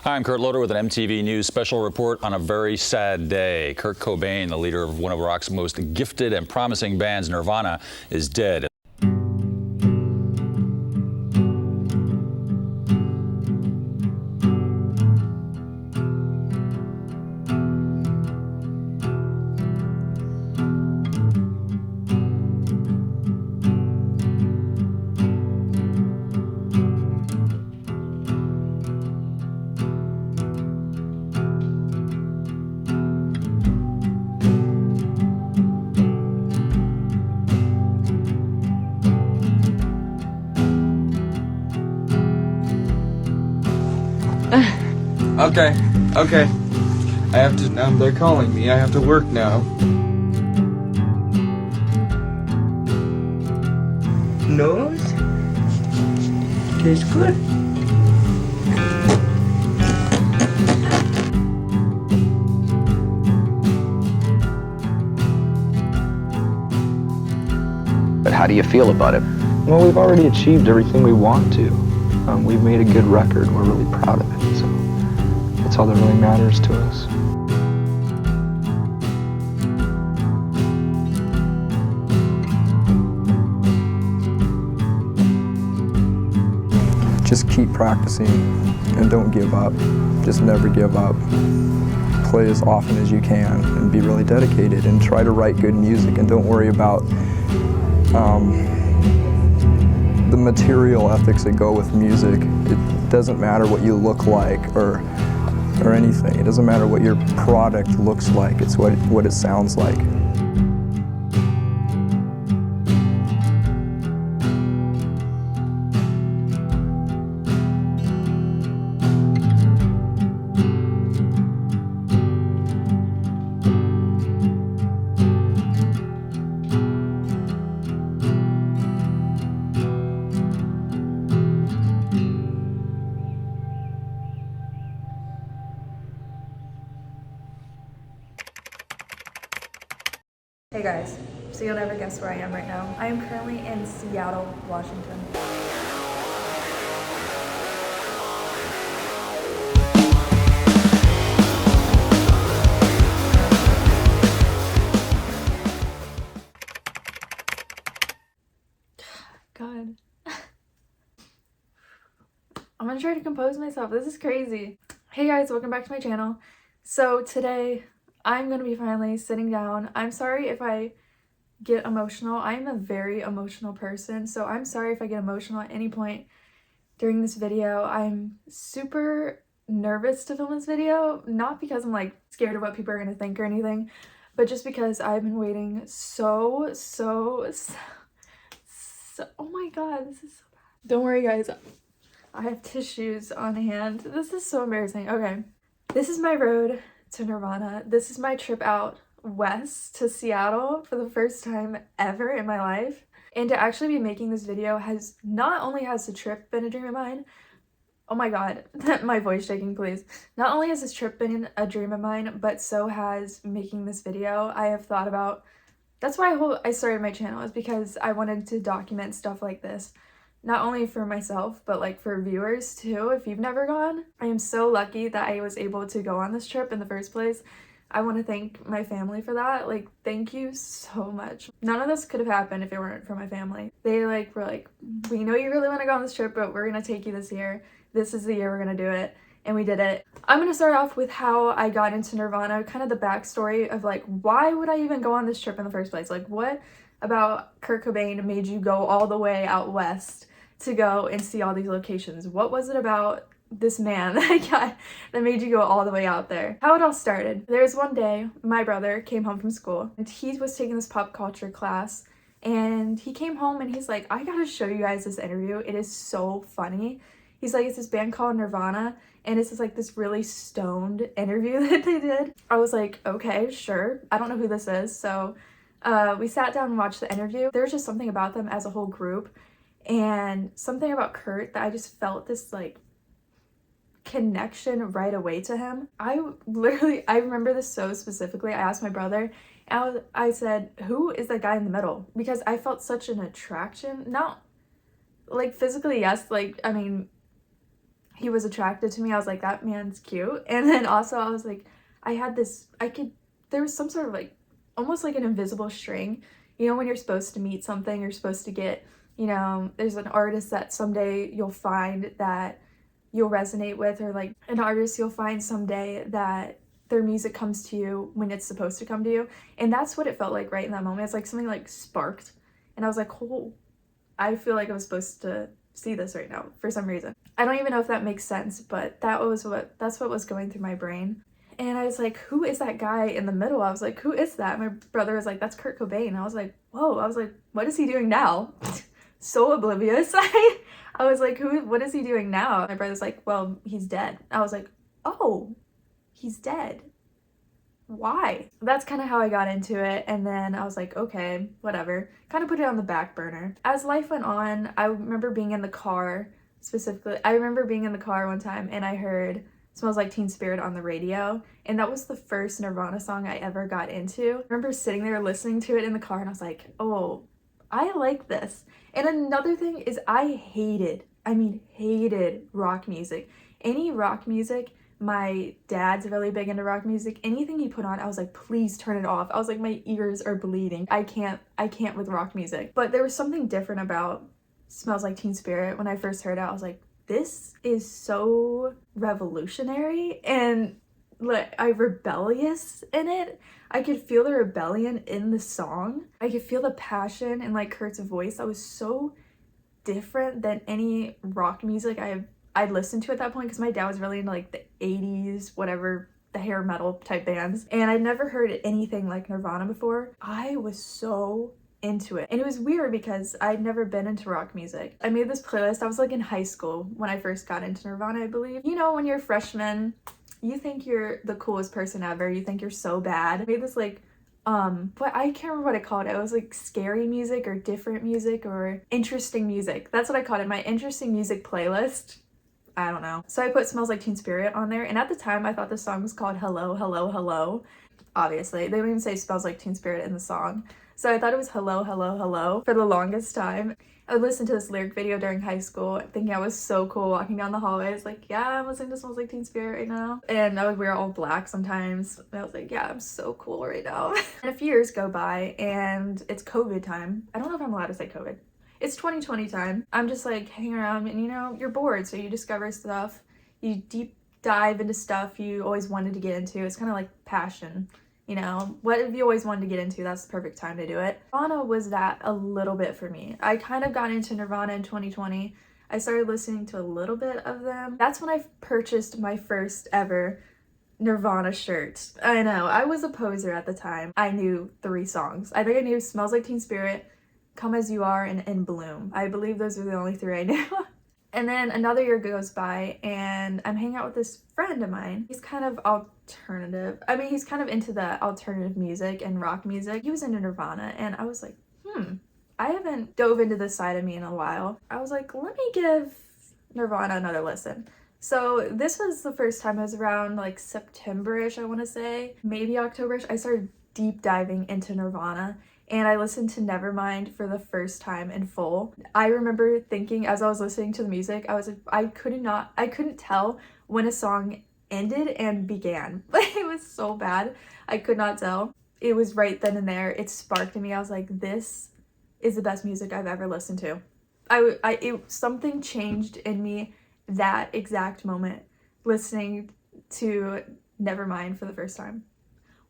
Hi, I'm Kurt Loder with an MTV News special report on a very sad day. Kurt Cobain, the leader of one of rock's most gifted and promising bands, Nirvana, is dead. Okay. I have to, they're calling me. I have to work now. Nose? Tastes good. But how do you feel about it? Well, we've already achieved everything we want to. We've made a good record. We're really proud of it, so that's all that really matters to us. Just keep practicing and don't give up. Just never give up. Play as often as you can and be really dedicated and try to write good music and don't worry about the material ethics that go with music. It doesn't matter what you look like or anything. It doesn't matter what your product looks like. It's what it sounds like. Hey guys, so you'll never guess where I am right now. I am currently in Seattle, Washington. God. I'm gonna try to compose myself. This is crazy. Hey guys, welcome back to my channel. So today, I'm gonna be finally sitting down. I'm sorry if I get emotional. I'm a very emotional person, so I'm sorry if I get emotional at any point during this video. I'm super nervous to film this video, not because I'm like scared of what people are gonna think or anything, but just because I've been waiting so oh my god, this is so bad. Don't worry guys, I have tissues on hand. This is so embarrassing. Okay, this is my road to Nirvana. This is my trip out west to Seattle for the first time ever in my life. And to actually be making this video has not only has the trip been a dream of mine, oh my god, my voice shaking please. Not only has this trip been a dream of mine, but so has making this video. I have thought about, that's why I started my channel, is because I wanted to document stuff like this. Not only for myself, but like for viewers too, if you've never gone. I am so lucky that I was able to go on this trip in the first place. I want to thank my family for that. Like, thank you so much. None of this could have happened if it weren't for my family. They were like, we know you really want to go on this trip, but we're going to take you this year. This is the year we're going to do it. And we did it. I'm going to start off with how I got into Nirvana, kind of the backstory of like, why would I even go on this trip in the first place? Like, what about Kurt Cobain made you go all the way out west to go and see all these locations? What was it about this man that made you go all the way out there? How it all started. There was one day my brother came home from school and he was taking this pop culture class, and he came home and he's like, I gotta show you guys this interview. It is so funny. He's like, it's this band called Nirvana, and it's just like this really stoned interview that they did. I was like, okay, sure. I don't know who this is. So we sat down and watched the interview. There's just something about them as a whole group, and something about Kurt that I just felt this like connection right away to him. I remember this so specifically. I asked my brother, and I said, who is that guy in the middle? Because I felt such an attraction, not like physically, yes, like, I mean, he was attracted to me. I was like, that man's cute. And then also I was like, there was some sort of like, almost like an invisible string. You know, when you're supposed to meet something, you're supposed to get, you know, there's an artist that someday you'll find that you'll resonate with, or like an artist you'll find someday that their music comes to you when it's supposed to come to you. And that's what it felt like right in that moment. It's like something like sparked. And I was like, oh, I feel like I was supposed to see this right now for some reason. I don't even know if that makes sense, but that's what was going through my brain. And I was like, who is that guy in the middle? I was like, who is that? My brother was like, that's Kurt Cobain. I was like, whoa. I was like, what is he doing now? So oblivious. I was like, what is he doing now? My brother's like, well, he's dead. I was like, oh, he's dead. Why? That's kind of how I got into it. And then I was like, okay, whatever. Kind of put it on the back burner. As life went on, I remember being in the car, specifically. I remember being in the car one time and I heard Smells Like Teen Spirit on the radio, and that was the first Nirvana song I ever got into. I remember sitting there listening to it in the car and I was like, oh, I like this. And another thing is I hated rock music. Any rock music, my dad's really big into rock music. Anything he put on, I was like, please turn it off. I was like, my ears are bleeding. I can't with rock music. But there was something different about Smells Like Teen Spirit. When I first heard it, I was like, this is so revolutionary and like rebellious in it. I could feel the rebellion in the song. I could feel the passion in like Kurt's voice. That was so different than any rock music I'd listened to at that point, because my dad was really into like the 80s, whatever, the hair metal type bands, and I'd never heard anything like Nirvana before. I was so into it. And it was weird because I'd never been into rock music. I made this playlist. I was like in high school when I first got into Nirvana, I believe. You know, when you're a freshman, you think you're the coolest person ever. You think you're so bad. I made this like, but I can't remember what I called it. It was like scary music or different music or interesting music. That's what I called it. My interesting music playlist. I don't know. So I put Smells Like Teen Spirit on there. And at the time I thought the song was called Hello, Hello, Hello. Obviously, they don't even say Smells Like Teen Spirit in the song. So I thought it was Hello, Hello, Hello for the longest time. I would listen to this lyric video during high school thinking I was so cool walking down the hallways like, yeah, I'm listening to Smells Like Teen Spirit right now. And I would wear all black sometimes. And I was like, yeah, I'm so cool right now. And a few years go by and it's COVID time. I don't know if I'm allowed to say COVID. It's 2020 time. I'm just like hanging around and you know, you're bored. So you discover stuff. You deep dive into stuff you always wanted to get into. It's kind of like passion. You know, what have you always wanted to get into? That's the perfect time to do it. Nirvana was that a little bit for me. I kind of got into Nirvana in 2020. I started listening to a little bit of them. That's when I purchased my first ever Nirvana shirt. I know, I was a poser at the time. I knew 3 songs. I think I knew Smells Like Teen Spirit, Come As You Are, and In Bloom. I believe those were the only 3 I knew. And then another year goes by and I'm hanging out with this friend of mine. He's kind of alternative. I mean, he's kind of into the alternative music and rock music. He was into Nirvana and I was like, I haven't dove into this side of me in a while. I was like, let me give Nirvana another listen. So this was the first time. It was around like September-ish, I want to say, maybe October-ish. I started deep diving into Nirvana. And I listened to Nevermind for the first time in full. I remember thinking as I was listening to the music, I was like, I couldn't tell when a song ended and began. It was so bad. I could not tell. It was right then and there. It sparked in me. I was like, this is the best music I've ever listened to. Something changed in me that exact moment listening to Nevermind for the first time.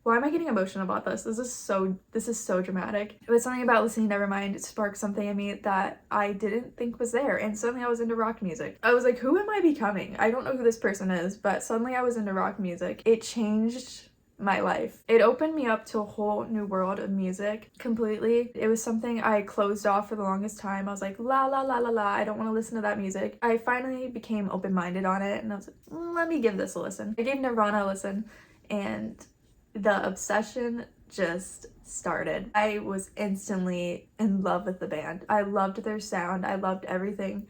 Why am I getting emotional about this? This is so dramatic. It was something about listening to Nevermind sparked something in me that I didn't think was there, and suddenly I was into rock music. I was like, who am I becoming? I don't know who this person is, but suddenly I was into rock music. It changed my life. It opened me up to a whole new world of music completely. It was something I closed off for the longest time. I was like, la la la la la, I don't want to listen to that music. I finally became open-minded on it, and I was like, let me give this a listen. I gave Nirvana a listen, and the obsession just started. I was instantly in love with the band. I loved their sound. I loved everything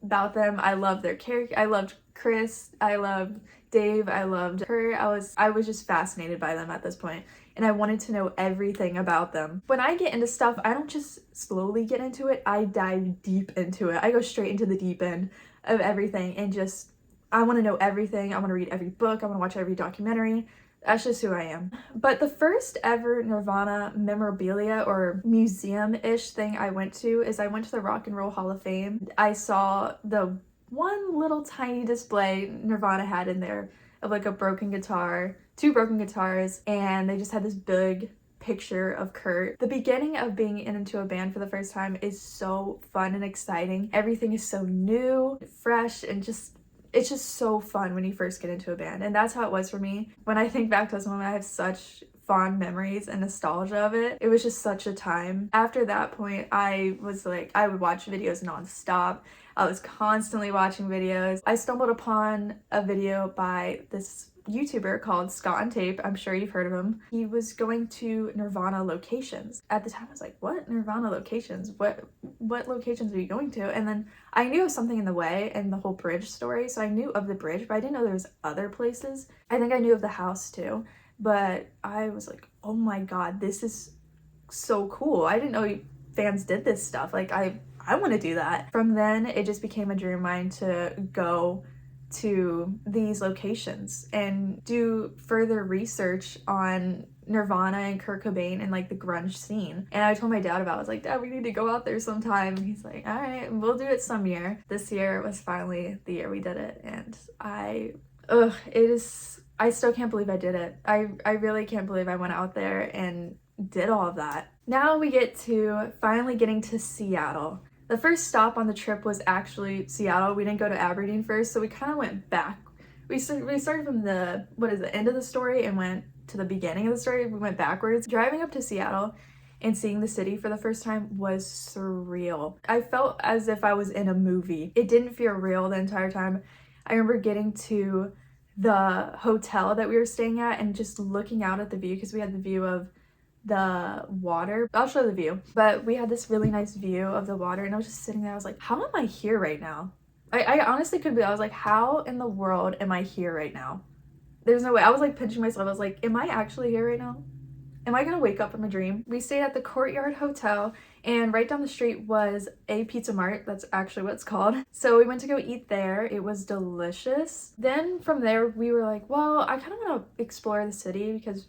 about them. I loved their character. I loved Chris. I loved Dave. I loved her. I was just fascinated by them at this point. and I wanted to know everything about them. When I get into stuff, I don't just slowly get into it, I dive deep into it. I go straight into the deep end of everything and just, I want to know everything. I want to read every book. I want to watch every documentary. That's just who I am. But the first ever Nirvana memorabilia or museum-ish thing I went to is I went to the Rock and Roll Hall of Fame. I saw the one little tiny display Nirvana had in there of like a broken guitar, 2 broken guitars, and they just had this big picture of Kurt. The beginning of being into a band for the first time is so fun and exciting. Everything is so new, fresh, and it's just so fun when you first get into a band. And that's how it was for me. When I think back to this moment, I have such fond memories and nostalgia of it. It was just such a time. After that point, I was like, I would watch videos nonstop. I was constantly watching videos. I stumbled upon a video by this YouTuber called Scott on Tape. I'm sure you've heard of him. He was going to Nirvana locations. At the time, I was like, what? Nirvana locations? What locations are you going to? And then I knew of Something in the Way and the whole bridge story. So I knew of the bridge, but I didn't know there was other places. I think I knew of the house too. But I was like, oh my God, this is so cool. I didn't know fans did this stuff. Like, I want to do that. From then, it just became a dream of mine to go to these locations and do further research on Nirvana and Kurt Cobain and like the grunge scene. And I told my dad about it. I was like, Dad, we need to go out there sometime. And he's like, all right, we'll do it some year. This year was finally the year we did it. And I still can't believe I did it. I really can't believe I went out there and did all of that. Now we get to finally getting to Seattle. The first stop on the trip was actually Seattle. We didn't go to Aberdeen first, so we kind of went back. We started from the end of the story and went to the beginning of the story. We went backwards. Driving up to Seattle and seeing the city for the first time was surreal. I felt as if I was in a movie. It didn't feel real the entire time. I remember getting to the hotel that we were staying at and just looking out at the view, because we had the view of the water. I'll show the view, but we had this really nice view of the water, and I was just sitting there. I was like, how am I here right now? I honestly could be. I was like, how in the world am I here right now? There's no way. I was like pinching myself. I was like, am I actually here right now? Am I gonna wake up from a dream? We stayed at the Courtyard Hotel, and right down the street was a Pizza Mart. That's actually what it's called. So we went to go eat there. It was delicious. Then from there, we were like, well, I kind of want to explore the city because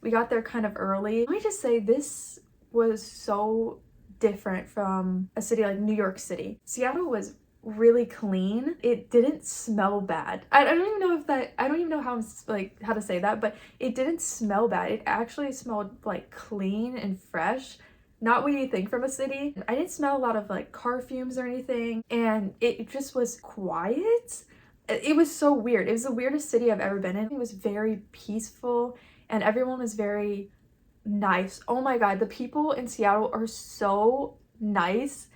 we got there kind of early. Let me just say, this was so different from a city like New York City. Seattle was really clean. It didn't smell bad. I don't even know how to say that, but it didn't smell bad. It actually smelled like clean and fresh. Not what you think from a city. I didn't smell a lot of like car fumes or anything, and it just was quiet. It was so weird. It was the weirdest city I've ever been in. It was very peaceful, and everyone was very nice. Oh my God, the people in Seattle are so nice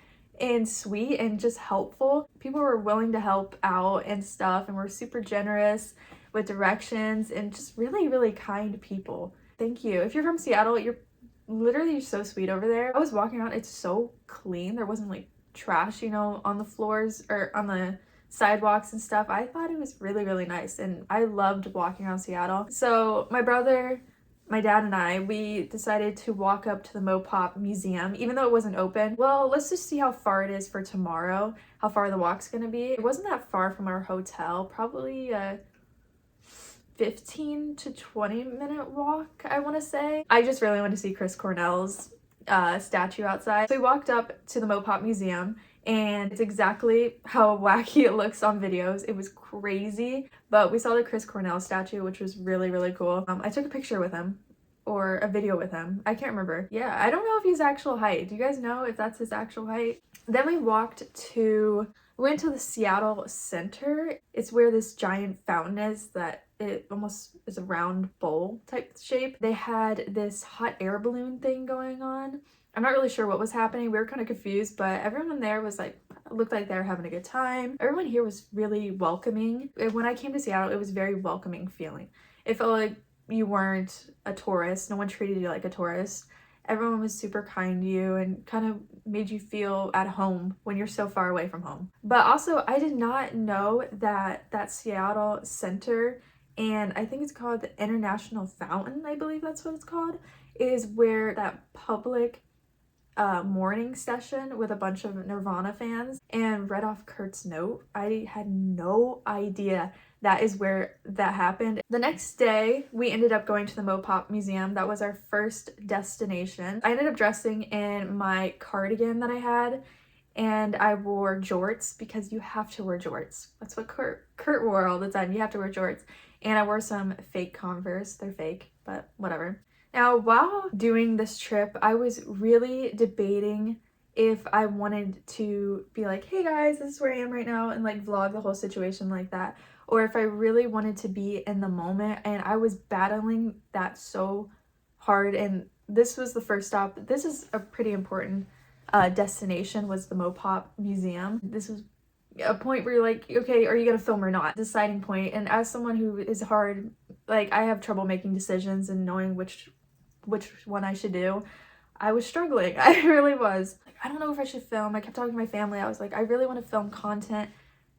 and sweet and just helpful. People were willing to help out and stuff, and were super generous with directions and just really, really kind people. Thank you. If you're from Seattle, you're literally so sweet over there. I was walking around, it's so clean. There wasn't like trash, on the floors or on the sidewalks and stuff. I thought it was really, really nice, and I loved walking around Seattle. So my brother, my dad, and I, we decided to walk up to the Mopop Museum, even though it wasn't open. Well, let's just see how far it is for tomorrow, how far the walk's gonna be. It wasn't that far from our hotel, probably a 15 to 20 minute walk, I want to say. I just really wanted to see Chris Cornell's statue outside. So we walked up to the Mopop Museum, and it's exactly how wacky it looks on videos. It was crazy, but we saw the Chris Cornell statue, which was really, really cool. I took a picture with him, or a video with him. I can't remember. Yeah, I don't know if he's actual height. Do you guys know if that's his actual height? Then we went to the Seattle Center. It's where this giant fountain is that it almost is a round bowl type shape. They had this hot air balloon thing going on. I'm not really sure what was happening. We were kind of confused, but everyone there was looked like they were having a good time. Everyone here was really welcoming. When I came to Seattle, it was a very welcoming feeling. It felt like you weren't a tourist. No one treated you like a tourist. Everyone was super kind to you and kind of made you feel at home when you're so far away from home. But also, I did not know that Seattle Center and I think it's called the International Fountain, I believe that's what it's called, is where that public morning session with a bunch of Nirvana fans and read off Kurt's note. I had no idea that is where that happened. The next day, we ended up going to the Mopop Museum. That was our first destination. I ended up dressing in my cardigan that I had, and I wore jorts because you have to wear jorts. That's what Kurt wore all the time. You have to wear jorts. And I wore some fake Converse. They're fake, but whatever. Now, while doing this trip, I was really debating if I wanted to be like, hey guys, this is where I am right now, and like vlog the whole situation like that, or if I really wanted to be in the moment. And I was battling that so hard, and this was the first stop. This is a pretty important destination, was the Mopop Museum. This was a point where you're like, okay, are you gonna film or not? Deciding point. And as someone who is hard, like I have trouble making decisions and knowing which one I should do, I was struggling. I really was. Like, I don't know if I should film. I kept talking to my family. I was like, I really want to film content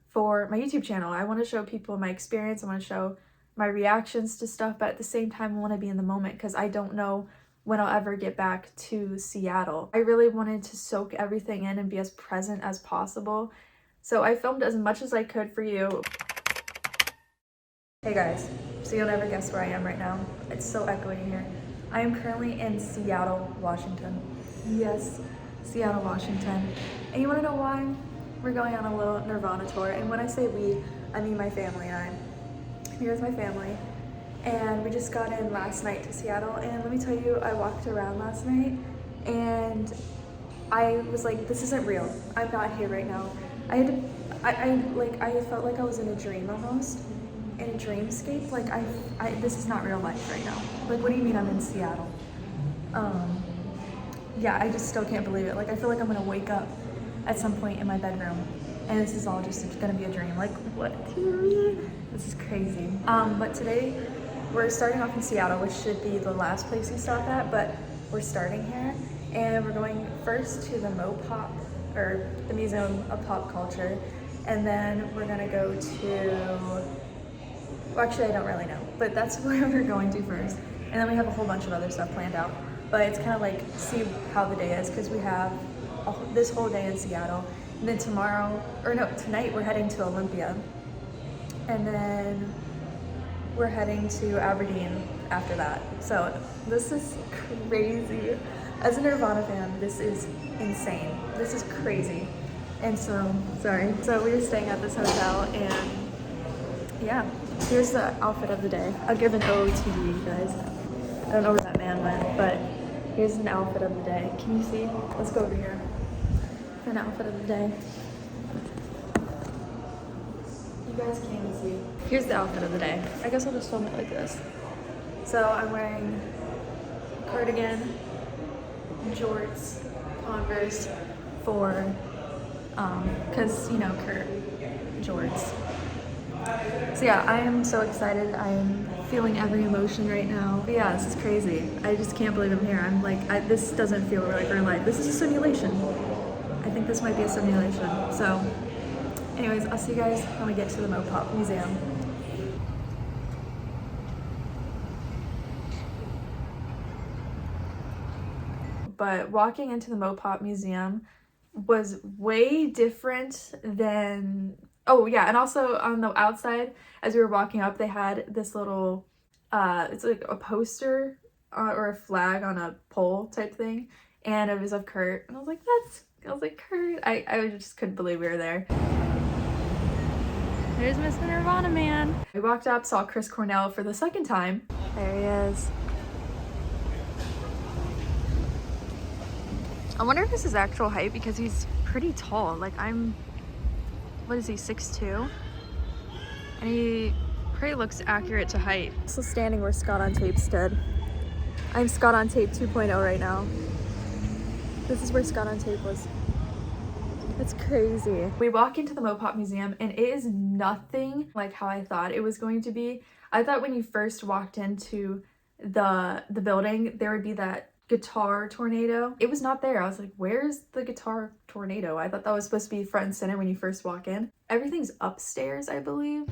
for my YouTube channel. I want to show people my experience. I want to show my reactions to stuff, but at the same time, I want to be in the moment because I don't know when I'll ever get back to Seattle. I really wanted to soak everything in and be as present as possible. So I filmed as much as I could for you. Hey guys, so you'll never guess where I am right now. It's so echoey here. I am currently in Seattle, Washington. Yes, Seattle, Washington. And you wanna know why? We're going on a little Nirvana tour. And when I say we, I mean my family and I. Here's my family. And we just got in last night to Seattle. And let me tell you, I walked around last night and I was like, this isn't real. I'm not here right now. I felt like I was in a dream almost. In a dreamscape. Like this is not real life right now. Like, what do you mean I'm in Seattle? Yeah, I just still can't believe it. Like, I feel like I'm gonna wake up at some point in my bedroom and this is all just gonna be a dream. Like, what do you mean? This is crazy. But today we're starting off in Seattle, which should be the last place we stop at, but we're starting here and we're going first to the Mopop, or the Museum of Pop Culture, and then we're gonna go to, well, actually I don't really know, but that's where we're going to first. And then we have a whole bunch of other stuff planned out, but it's kind of like see how the day is, because we have this whole day in Seattle, and then tonight we're heading to Olympia, and then we're heading to Aberdeen after that. So this is crazy. As a Nirvana fan, this is insane. This is crazy. And so, sorry. So we're just staying at this hotel, and yeah, here's the outfit of the day. I'll give an OOTD, you guys. I don't know where that man went, but here's an outfit of the day. Can you see? Let's go over here. An outfit of the day. You guys can't see. Here's the outfit of the day. I guess I'll just film it like this. So I'm wearing a cardigan, jorts, Converse for, cause you know, Kurt, jorts. So yeah, I am so excited. I am feeling every emotion right now. But yeah, this is crazy. I just can't believe I'm here. I'm like, this doesn't feel like real life. This is a simulation. I think this might be a simulation. So anyways, I'll see you guys when we get to the Mopop Museum. But walking into the Mopop Museum was way different than, oh yeah, and also on the outside, as we were walking up, they had this little, it's like a poster or a flag on a pole type thing, and it was of Kurt, and I was like, Kurt, I just couldn't believe we were there. There's Mr. Nirvana man. We walked up, saw Chris Cornell for the second time. There he is. I wonder if this is actual height, because he's pretty tall. Like, what is he, 6'2"? And he pretty looks accurate to height. So standing where Scott on Tape stood. I'm Scott on Tape 2.0 right now. This is where Scott on Tape was. It's crazy. We walk into the Mopop Museum and it is nothing like how I thought it was going to be. I thought when you first walked into the building, there would be that guitar tornado. It was not there. I was like, where's the guitar tornado? I thought that was supposed to be front and center when you first walk in. Everything's upstairs, I believe.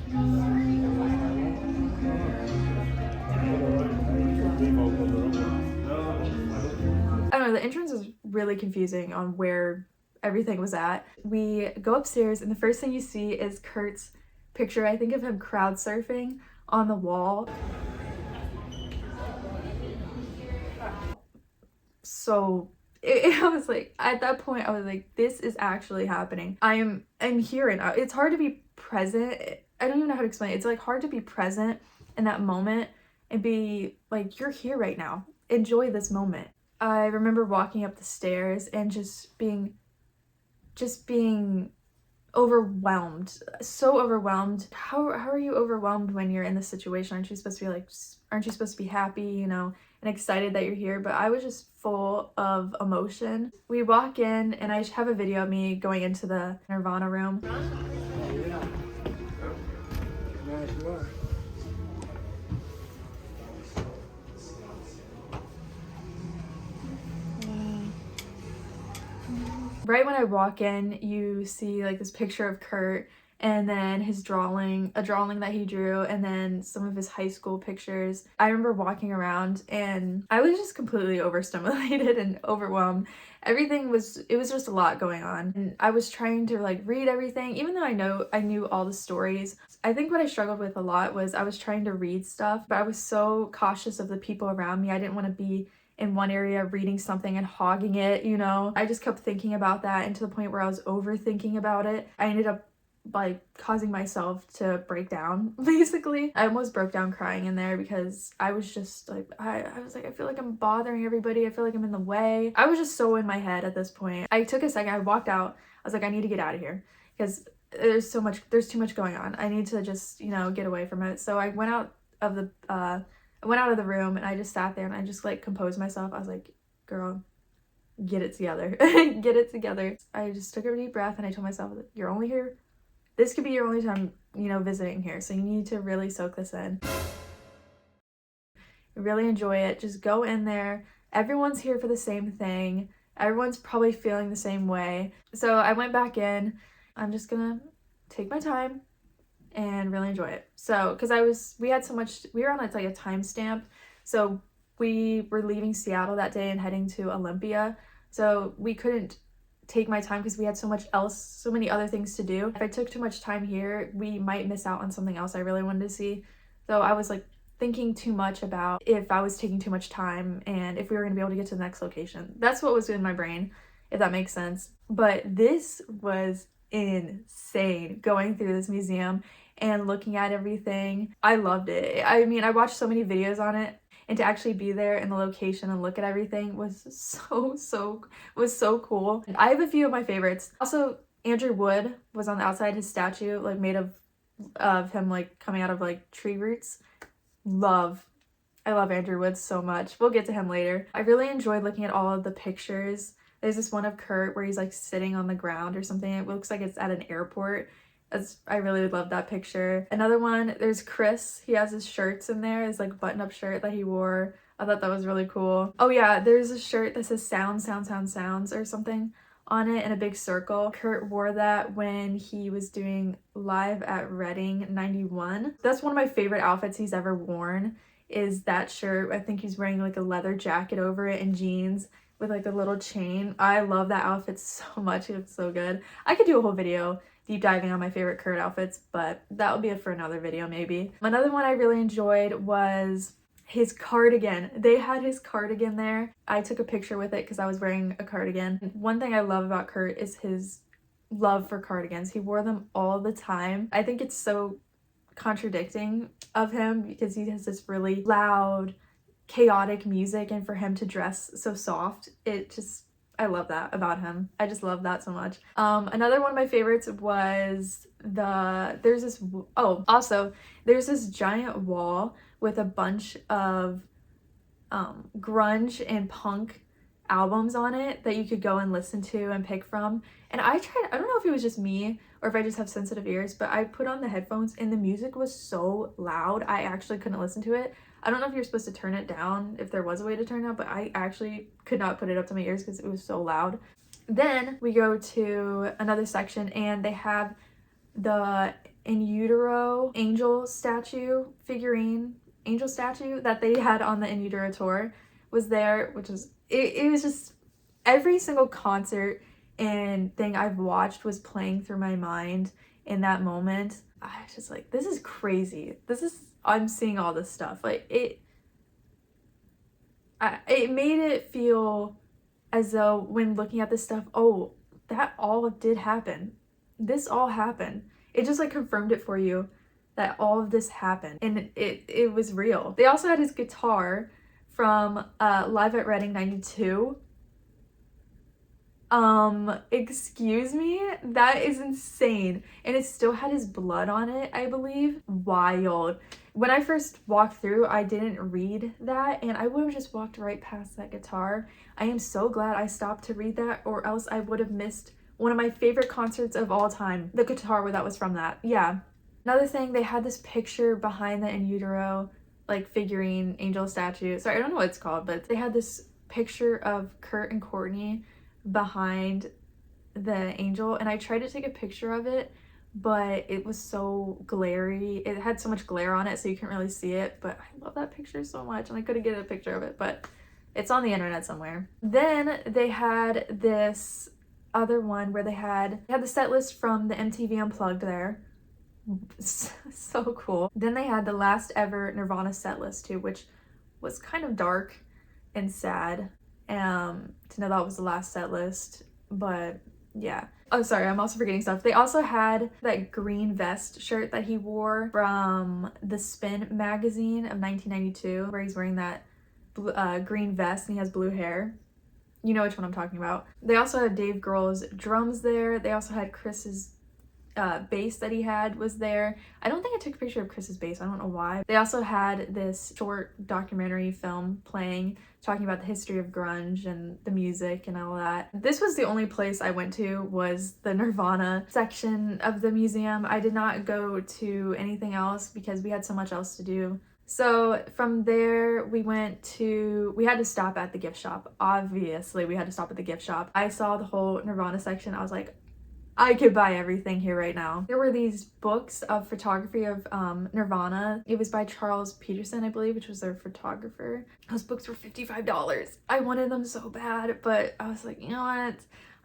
know, the entrance was really confusing on where everything was at. We go upstairs and the first thing you see is Kurt's picture. I think of him crowd surfing on the wall. So I was like, at that point I was like, this is actually happening. I'm here, and it's hard to be present. I don't even know how to explain it. It's like hard to be present in that moment and be like, you're here right now, enjoy this moment. I remember walking up the stairs and just being overwhelmed, so overwhelmed. How are you overwhelmed when you're in this situation? Aren't you supposed to be like, aren't you supposed to be happy, you know, and excited that you're here? But I was just full of emotion. We walk in and I have a video of me going into the Nirvana room. Right when I walk in, you see like this picture of Kurt and then his drawing, a drawing that he drew, and then some of his high school pictures. I remember walking around and I was just completely overstimulated and overwhelmed. It was just a lot going on. And I was trying to like read everything, even though I knew all the stories. I think what I struggled with a lot was I was trying to read stuff, but I was so cautious of the people around me. I didn't want to be in one area reading something and hogging it, you know. I just kept thinking about that, and to the point where I was overthinking about it. I ended up like causing myself to break down, basically. I almost broke down crying in there because I was just like, I was like, I feel like I'm bothering everybody. I feel like I'm in the way. I was just so in my head at this point. I took a second, I walked out. I was like, I need to get out of here because there's too much going on. I need to just, you know, get away from it. So I went out of the room and I just sat there and I just like composed myself. I was like, girl, get it together. Get it together. I just took a deep breath and I told myself, you're only here. This could be your only time, you know, visiting here. So you need to really soak this in. Really enjoy it. Just go in there. Everyone's here for the same thing. Everyone's probably feeling the same way. So I went back in. I'm just gonna take my time and really enjoy it. So, because we were on like a timestamp. So we were leaving Seattle that day and heading to Olympia. So we couldn't take my time because we had so many other things to do. If I took too much time here, we might miss out on something else I really wanted to see. So I was like thinking too much about if I was taking too much time and if we were gonna be able to get to the next location. That's what was in my brain, if that makes sense. But this was insane, going through this museum and looking at everything. I loved it. I mean, I watched so many videos on it, and to actually be there in the location and look at everything was so cool. I have a few of my favorites. Also, Andrew Wood was on the outside, his statue, like made of him like coming out of like tree roots. I love Andrew Wood so much. We'll get to him later. I really enjoyed looking at all of the pictures. There's this one of Kurt where he's like sitting on the ground or something. It looks like it's at an airport. I really love that picture. Another one, there's Chris. He has his shirts in there, his like button-up shirt that he wore. I thought that was really cool. Oh yeah, there's a shirt that says sounds or something on it in a big circle. Kurt wore that when he was doing Live at Reading 91. That's one of my favorite outfits he's ever worn, is that shirt. I think he's wearing like a leather jacket over it and jeans with like a little chain. I love that outfit so much. It looks so good. I could do a whole video deep diving on my favorite Kurt outfits, but that will be it for another video maybe. Another one I really enjoyed was his cardigan. They had his cardigan there. I took a picture with it because I was wearing a cardigan. One thing I love about Kurt is his love for cardigans. He wore them all the time. I think it's so contradicting of him because he has this really loud, chaotic music, and for him to dress so soft, I love that about him. I just love that so much. Another one of my favorites was there's this giant wall with a bunch of grunge and punk albums on it that you could go and listen to and pick from. And I don't know if it was just me or if I just have sensitive ears, but I put on the headphones and the music was so loud I actually couldn't listen to it. I don't know if you're supposed to turn it down, if there was a way to turn it down, but I actually could not put it up to my ears because it was so loud. Then we go to another section and they have the in utero angel statue that they had on the In Utero tour was there, which is it was just every single concert and thing I've watched was playing through my mind in that moment. I was just like, this is crazy. I'm seeing all this stuff. Like, it made it feel as though when looking at this stuff, oh, that all did happen. This all happened. It just like confirmed it for you that all of this happened and it was real. They also had his guitar from Live at Reading 92. Excuse me? That is insane. And it still had his blood on it, I believe. Wild. When I first walked through, I didn't read that and I would have just walked right past that guitar. I am so glad I stopped to read that, or else I would have missed one of my favorite concerts of all time. The guitar that was from that. Yeah. Another thing, they had this picture behind the in utero, like figurine, angel statue. Sorry, I don't know what it's called, but they had this picture of Kurt and Courtney behind the angel, and I tried to take a picture of it, but it was so glary. It had so much glare on it, so you couldn't really see it, but I love that picture so much, and I couldn't get a picture of it, but it's on the internet somewhere. Then they had this other one where they had the set list from the MTV Unplugged there. So cool. Then they had the last ever Nirvana set list too, which was kind of dark and sad to know that was the last set list, but yeah. Oh, sorry, I'm also forgetting stuff. They also had that green vest shirt that he wore from the Spin magazine of 1992, where he's wearing that green vest and he has blue hair. You know which one I'm talking about. They also had Dave Grohl's drums there. They also had Chris's bass that he had was there. I don't think I took a picture of Chris's bass. I don't know why. They also had this short documentary film playing, talking about the history of grunge and the music and all that. This was the only place I went to, was the Nirvana section of the museum. I did not go to anything else because we had so much else to do. So from there, we had to stop at the gift shop. Obviously, we had to stop at the gift shop. I saw the whole Nirvana section. I was like, I could buy everything here right now. There were these books of photography of Nirvana. It was by Charles Peterson, I believe, which was their photographer. Those books were $55. I wanted them so bad, but I was like, you know what?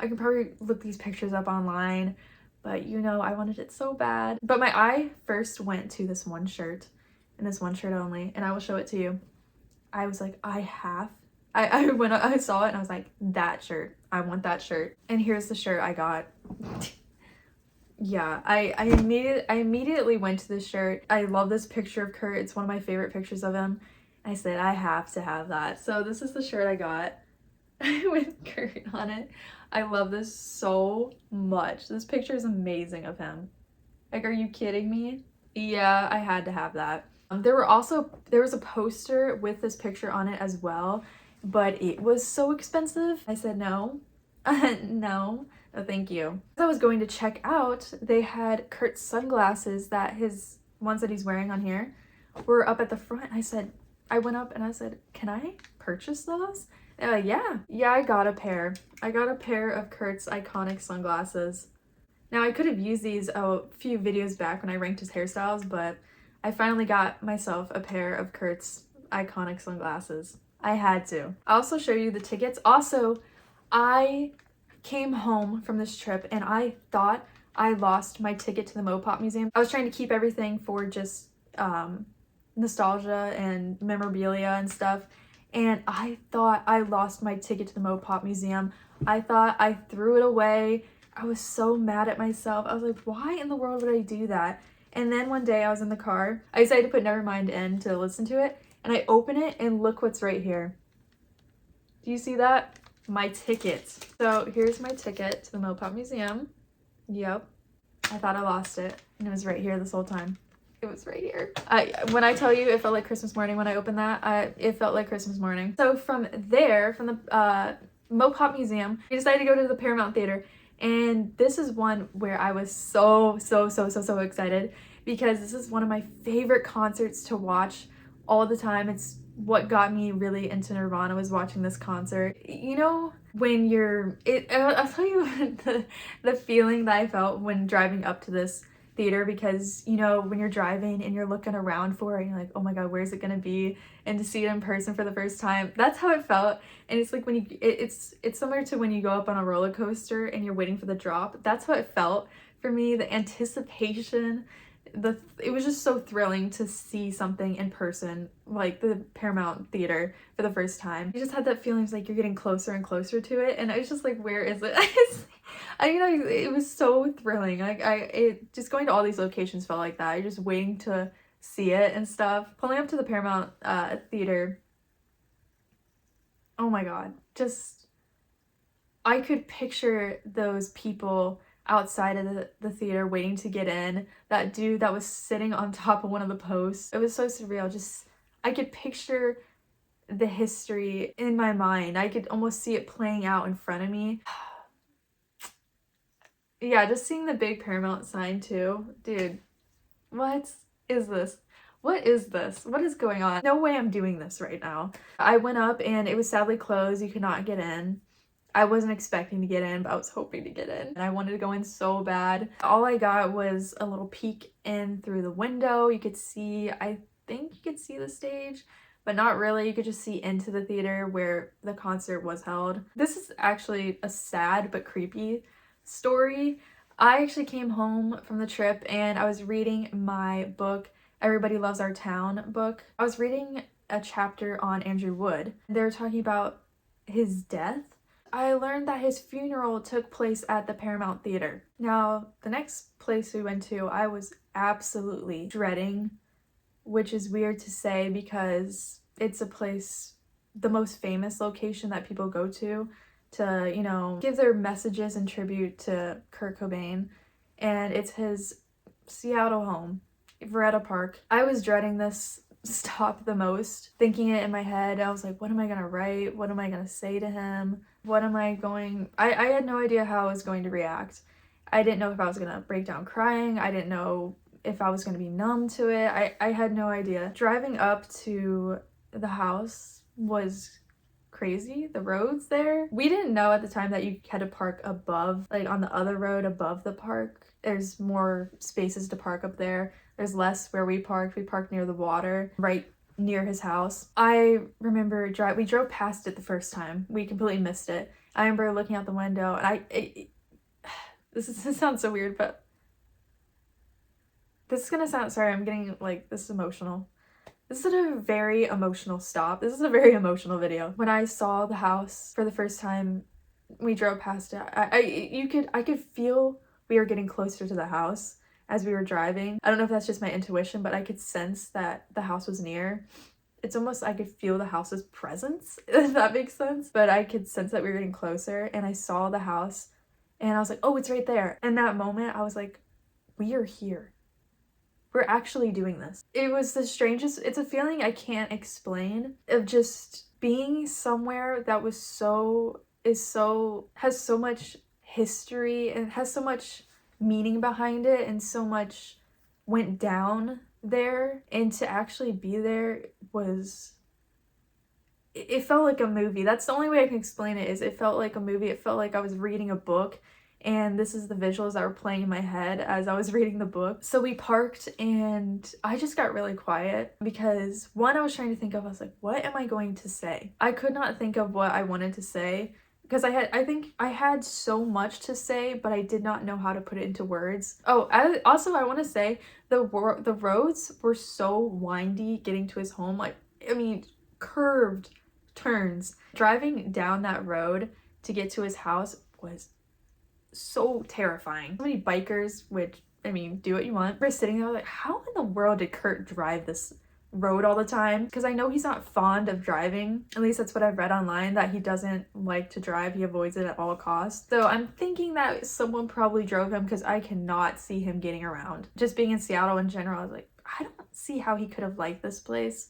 I can probably look these pictures up online, but you know, I wanted it so bad. But my eye first went to this one shirt, and this one shirt only, and I will show it to you. I was like, I saw it and I was like, that shirt, I want that shirt. And here's the shirt I got. Yeah, I immediately went to this shirt. I love this picture of Kurt. It's one of my favorite pictures of him. I said, I have to have that. So this is the shirt I got with Kurt on it. I love this so much. This picture is amazing of him. Like, are you kidding me? Yeah, I had to have that. There was a poster with this picture on it as well, but it was so expensive. I said no. No, thank you. As I was going to check out, they had Kurt's sunglasses, his ones that he's wearing on here, were up at the front. I went up and I said, can I purchase those? Yeah, I got a pair. I got a pair of Kurt's iconic sunglasses. Now, I could have used these a few videos back when I ranked his hairstyles, but I finally got myself a pair of Kurt's iconic sunglasses. I had to. I'll also show you the tickets. Also, I came home from this trip and I thought I lost my ticket to the Mopop Museum. I was trying to keep everything for just nostalgia and memorabilia and stuff, and I thought I lost my ticket to the Mopop Museum. I thought I threw it away. I was so mad at myself. I was like, why in the world would I do that? And then one day I was in the car. I decided to put Nevermind in to listen to it, and I open it and look what's right here. Do you see that? My ticket. So here's my ticket to the Mopop Museum. Yep. I thought I lost it, and it was right here this whole time. It was right here. When I tell you it felt like Christmas morning when I opened that, it felt like Christmas morning. So from there, from the Mopop Museum, we decided to go to the Paramount Theater, and this is one where I was so excited, because this is one of my favorite concerts to watch all the time. It's what got me really into Nirvana, was watching this concert. You know, when I'll tell you the feeling that I felt when driving up to this theater because, you know, when you're driving and you're looking around for it and you're like, oh my god, where's it gonna be? And to see it in person for the first time, that's how it felt. And it's like when you it's similar to when you go up on a roller coaster and you're waiting for the drop. That's how it felt for me. The anticipation, it was just so thrilling to see something in person, like the Paramount Theater for the first time. You just had that feeling like you're getting closer and closer to it, and I was just like, where is it? You know, it was so thrilling. Like it just going to all these locations felt like that. You're just waiting to see it and stuff. Pulling up to the Paramount Theater. Oh my god, just I could picture those people outside of the theater waiting to get in. That dude that was sitting on top of one of the posts. It was so surreal. Just I could picture the history in my mind. I could almost see it playing out in front of me. Yeah, just seeing the big Paramount sign too. Dude, what is this? What is this? What is going on? No way I'm doing this right now. I went up and it was sadly closed. You could not get in. I wasn't expecting to get in, but I was hoping to get in. And I wanted to go in so bad. All I got was a little peek in through the window. You could see, I think you could see the stage, but not really. You could just see into the theater where the concert was held. This is actually a sad but creepy story. I actually came home from the trip and I was reading my book, Everybody Loves Our Town book. I was reading a chapter on Andrew Wood. They were talking about his death. I learned that his funeral took place at the Paramount Theater. Now, the next place we went to, I was absolutely dreading, which is weird to say because it's a place, the most famous location that people go to, you know, give their messages and tribute to Kurt Cobain. And it's his Seattle home, Veretta Park. I was dreading this stop the most, thinking it in my head. I was like, what am I gonna write? What am I gonna say to him? What am I going... I had no idea how I was going to react. I didn't know if I was gonna break down crying. I didn't know if I was gonna be numb to it. I had no idea. Driving up to the house was crazy. The roads there. We didn't know at the time that you had to park above, like on the other road above the park. There's more spaces to park up there. There's less where we parked. We parked near the water, right near his house. I remember we drove past it the first time. We completely missed it. I remember looking out the window and this sounds so weird, but this is gonna sound, sorry, I'm getting like, this is emotional. This is a very emotional stop. This is a very emotional video. When I saw the house for the first time, we drove past it. I could feel we were getting closer to the house as we were driving. I don't know if that's just my intuition, but I could sense that the house was near. It's almost, I could feel the house's presence, if that makes sense. But I could sense that we were getting closer and I saw the house and I was like, oh, it's right there. In that moment, I was like, we are here. We're actually doing this. It was the strangest, it's a feeling I can't explain, of just being somewhere that was has so much history and has so much meaning behind it and so much went down there, and to actually be there was, it felt like a movie. That's the only way I can explain it, is it felt like a movie. It felt like I was reading a book and this is the visuals that were playing in my head as I was reading the book. So we parked and I just got really quiet because one, I was trying to think of, I was like, what am I going to say? I could not think of what I wanted to say because I think I had so much to say, but I did not know how to put it into words. Oh, I want to say the roads were so windy getting to his home. Like, I mean, curved turns. Driving down that road to get to his house was so terrifying. So many bikers, which, I mean, do what you want. We're sitting there like, how in the world did Kurt drive this road all the time? Because I know he's not fond of driving. At least that's what I've read online, that he doesn't like to drive. He avoids it at all costs. So I'm thinking that someone probably drove him because I cannot see him getting around. Just being in Seattle in general, I was like, I don't see how he could have liked this place.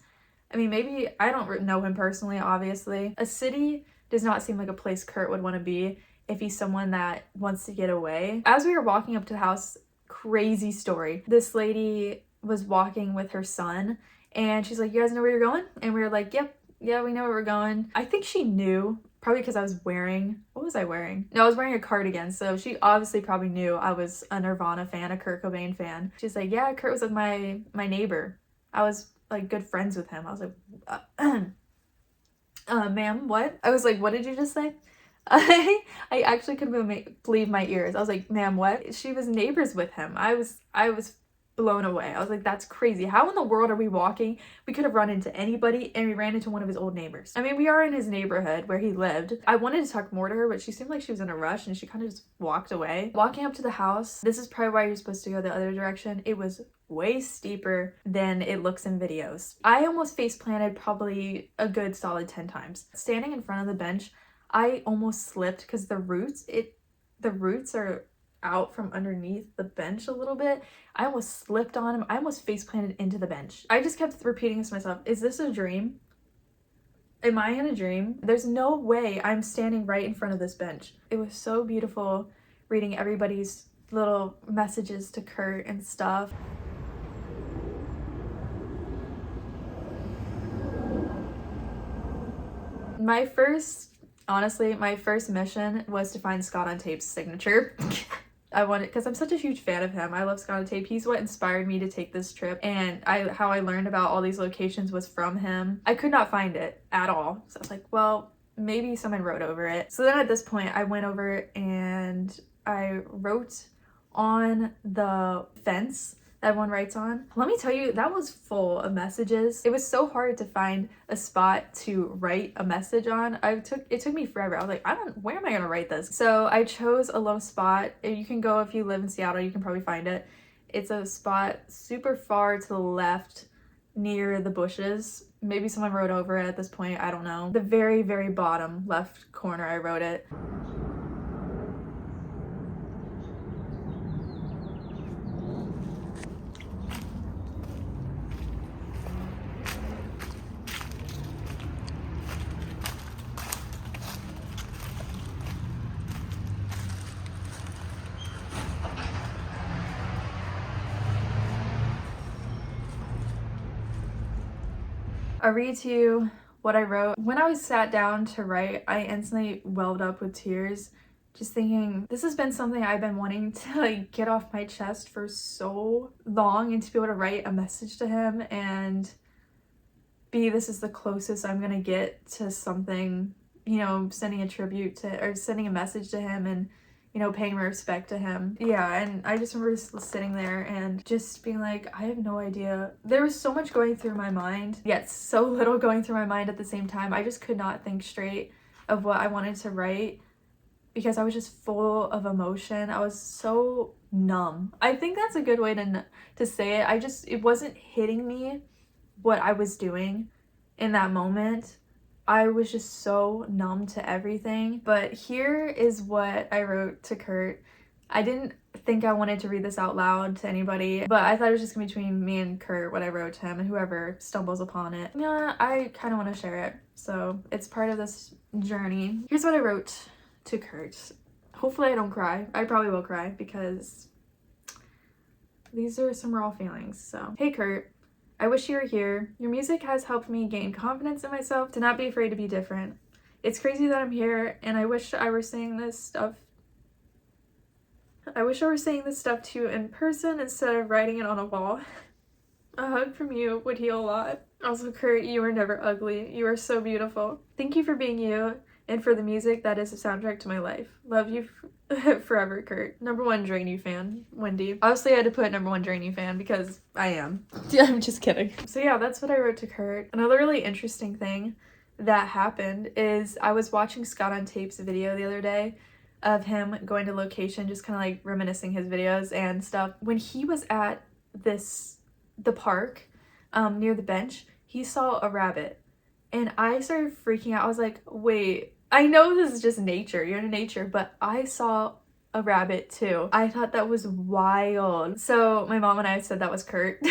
I mean, maybe, I don't know him personally, obviously. A city does not seem like a place Kurt would want to be if he's someone that wants to get away. As we were walking up to the house, crazy story. This lady was walking with her son and she's like, you guys know where you're going? And we were like, yep, yeah, we know where we're going. I think she knew Probably because I was wearing, what was I wearing? No, I was wearing a cardigan, so she obviously probably knew I was a Nirvana fan, a Kurt Cobain fan. She's like, yeah, Kurt was like my neighbor. I was like good friends with him. I was like, ma'am, what? I was like, what did you just say? I actually couldn't believe my ears. I was like, ma'am, what? She was neighbors with him. I was blown away. I was like, that's crazy. How in the world are we walking? We could have run into anybody, and we ran into one of his old neighbors. I mean, we are in his neighborhood where he lived. I wanted to talk more to her, but she seemed like she was in a rush, and she kind of just walked away. Walking up to the house, this is probably why you're supposed to go the other direction. It was way steeper than it looks in videos. I almost face planted probably a good solid 10 times. Standing in front of the bench, I almost slipped because the roots are out from underneath the bench a little bit. I almost slipped on him. I almost face planted into the bench. I just kept repeating this to myself. Is this a dream? Am I in a dream? There's no way I'm standing right in front of this bench. It was so beautiful reading everybody's little messages to Kurt and stuff. My first mission was to find Scott on Tape's signature. I wanted, because I'm such a huge fan of him. I love Scott on Tape. He's what inspired me to take this trip, and how I learned about all these locations was from him. I could not find it at all, so I was like, well, maybe someone wrote over it. So then at this point, I went over and I wrote on the fence that everyone writes on. Let me tell you, that was full of messages. It was so hard to find a spot to write a message on. It took me forever. I was like, where am I gonna write this? So I chose a low spot. You can go, if you live in Seattle, you can probably find it. It's a spot super far to the left near the bushes. Maybe someone wrote over it at this point, I don't know. The very, very bottom left corner I wrote it. I'll read to you what I wrote. When I was sat down to write, I instantly welled up with tears, just thinking, this has been something I've been wanting to like get off my chest for so long, and to be able to write a message to him and this is the closest I'm gonna get to something, you know, sending a tribute to, or sending a message to him, and you know, paying respect to him. Yeah, and I just remember sitting there and just being like, I have no idea. There was so much going through my mind, yet so little going through my mind at the same time. I just could not think straight of what I wanted to write because I was just full of emotion. I was so numb. I think that's a good way to say it. It wasn't hitting me what I was doing in that moment. I was just so numb to everything. But here is what I wrote to Kurt. I didn't think I wanted to read this out loud to anybody, but I thought it was just gonna be between me and Kurt, what I wrote to him, and whoever stumbles upon it. Yeah, I kind of want to share it. So it's part of this journey. Here's what I wrote to Kurt. Hopefully I don't cry. I probably will cry because these are some raw feelings. So, hey Kurt. I wish you were here. Your music has helped me gain confidence in myself to not be afraid to be different. It's crazy that I'm here, and I wish I were saying this stuff to you in person instead of writing it on a wall. A hug from you would heal a lot. Also, Kurt, you were never ugly. You are so beautiful. Thank you for being you and for the music that is a soundtrack to my life. Love you forever, Kurt. #1 Drain You fan, Wendy. Obviously, I had to put #1 Drain You fan because I am. I'm just kidding. So yeah, that's what I wrote to Kurt. Another really interesting thing that happened is I was watching Scott on Tape's video the other day of him going to location, just kind of like reminiscing his videos and stuff. When he was at the park near the bench, he saw a rabbit, and I started freaking out. I was like, wait, I know this is just nature, you're in nature, but I saw a rabbit too. I thought that was wild. So my mom and I said that was Kurt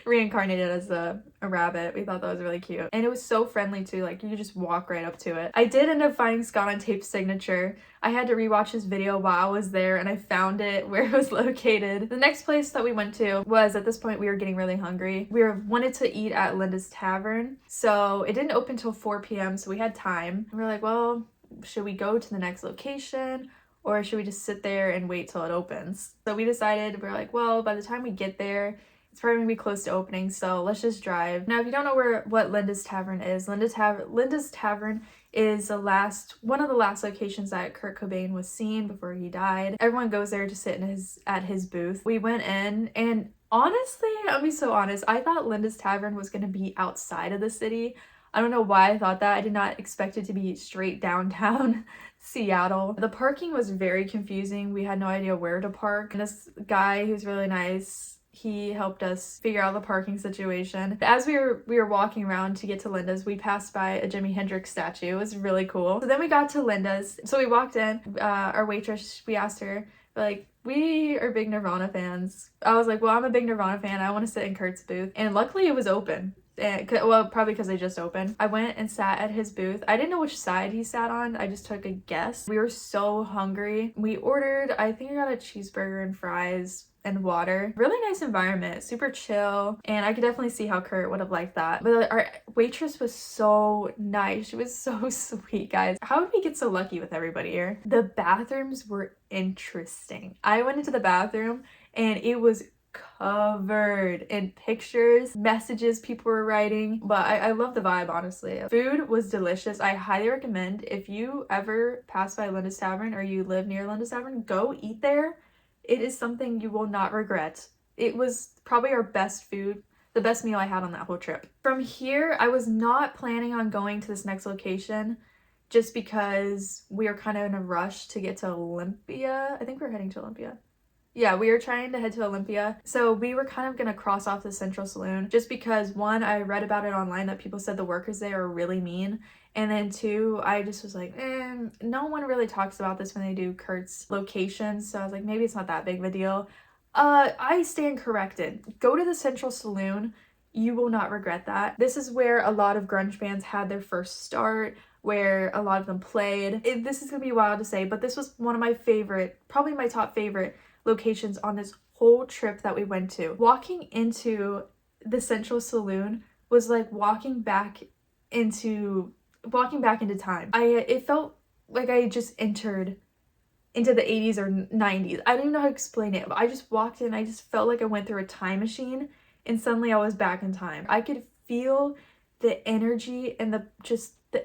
reincarnated as a rabbit. We thought that was really cute. And it was so friendly too, like you could just walk right up to it. I did end up finding Scott on Tape's signature. I had to rewatch his video while I was there and I found it where it was located. The next place that we went to was, at this point we were getting really hungry. We wanted to eat at Linda's Tavern. So it didn't open till 4 p.m. so we had time. We were like, well, should we go to the next location or should we just sit there and wait till it opens? So we decided, we were like, well, by the time we get there, it's probably gonna be close to opening, so let's just drive. Now, if you don't know what Linda's Tavern is, Linda's Tavern is one of the last locations that Kurt Cobain was seen before he died. Everyone goes there to sit at his booth. We went in, and honestly, I'll be so honest, I thought Linda's Tavern was gonna be outside of the city. I don't know why I thought that. I did not expect it to be straight downtown Seattle. The parking was very confusing. We had no idea where to park. And this guy who's really nice, he helped us figure out the parking situation. As we were walking around to get to Linda's, we passed by a Jimi Hendrix statue. It was really cool. So then we got to Linda's. So we walked in, our waitress, we asked her, like, we are big Nirvana fans. I was like, well, I'm a big Nirvana fan. I want to sit in Kurt's booth. And luckily it was open. Well, probably because they just opened. I went and sat at his booth. I didn't know which side he sat on. I just took a guess. We were so hungry. We ordered, I think I got a cheeseburger and fries and water. Really nice environment, super chill, and I could definitely see how Kurt would have liked that. But our waitress was so nice. She was so sweet, guys. How did we get so lucky with everybody here? The bathrooms were interesting. I went into the bathroom and it was covered in pictures, messages people were writing, but I love the vibe, honestly. Food was delicious. I highly recommend, if you ever pass by Linda's Tavern or you live near Linda's Tavern, go eat there. It is something you will not regret. It was probably our best food, the best meal I had on that whole trip. From here, I was not planning on going to this next location just because we are kind of in a rush to get to Olympia. I think we're heading to Olympia. Yeah, we were trying to head to Olympia. So we were kind of going to cross off the Central Saloon just because, one, I read about it online that people said the workers there are really mean. And then two, I just was like, no one really talks about this when they do Kurt's locations. So I was like, maybe it's not that big of a deal. I stand corrected. Go to the Central Saloon. You will not regret that. This is where a lot of grunge bands had their first start, where a lot of them played. This is going to be wild to say, but this was one of my favorite, probably my top favorite locations on this whole trip that we went to. Walking into the Central Saloon was like walking back into time. It felt like I just entered into the 80s or 90s. I don't even know how to explain it, but I just walked in, I just felt like I went through a time machine and suddenly I was back in time. I could feel the energy and the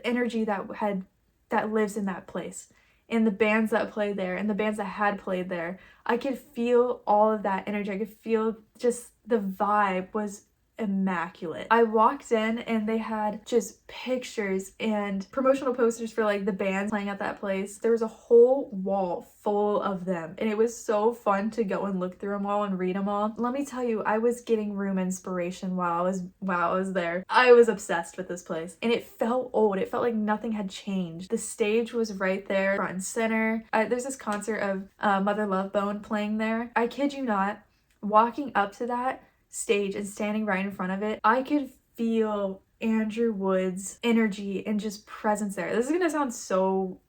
energy that lives in that place, and the bands that play there and the bands that had played there. I could feel all of that energy. I could feel just the vibe was immaculate. I walked in and they had just pictures and promotional posters for like the bands playing at that place. There was a whole wall full of them and it was so fun to go and look through them all and read them all. Let me tell you, I was getting room inspiration while I was there. I was obsessed with this place and it felt old. It felt like nothing had changed. The stage was right there, front and center. There's this concert of Mother Love Bone playing there. I kid you not, walking up to that stage and standing right in front of it, I could feel Andrew Wood's energy and just presence there. This is gonna sound so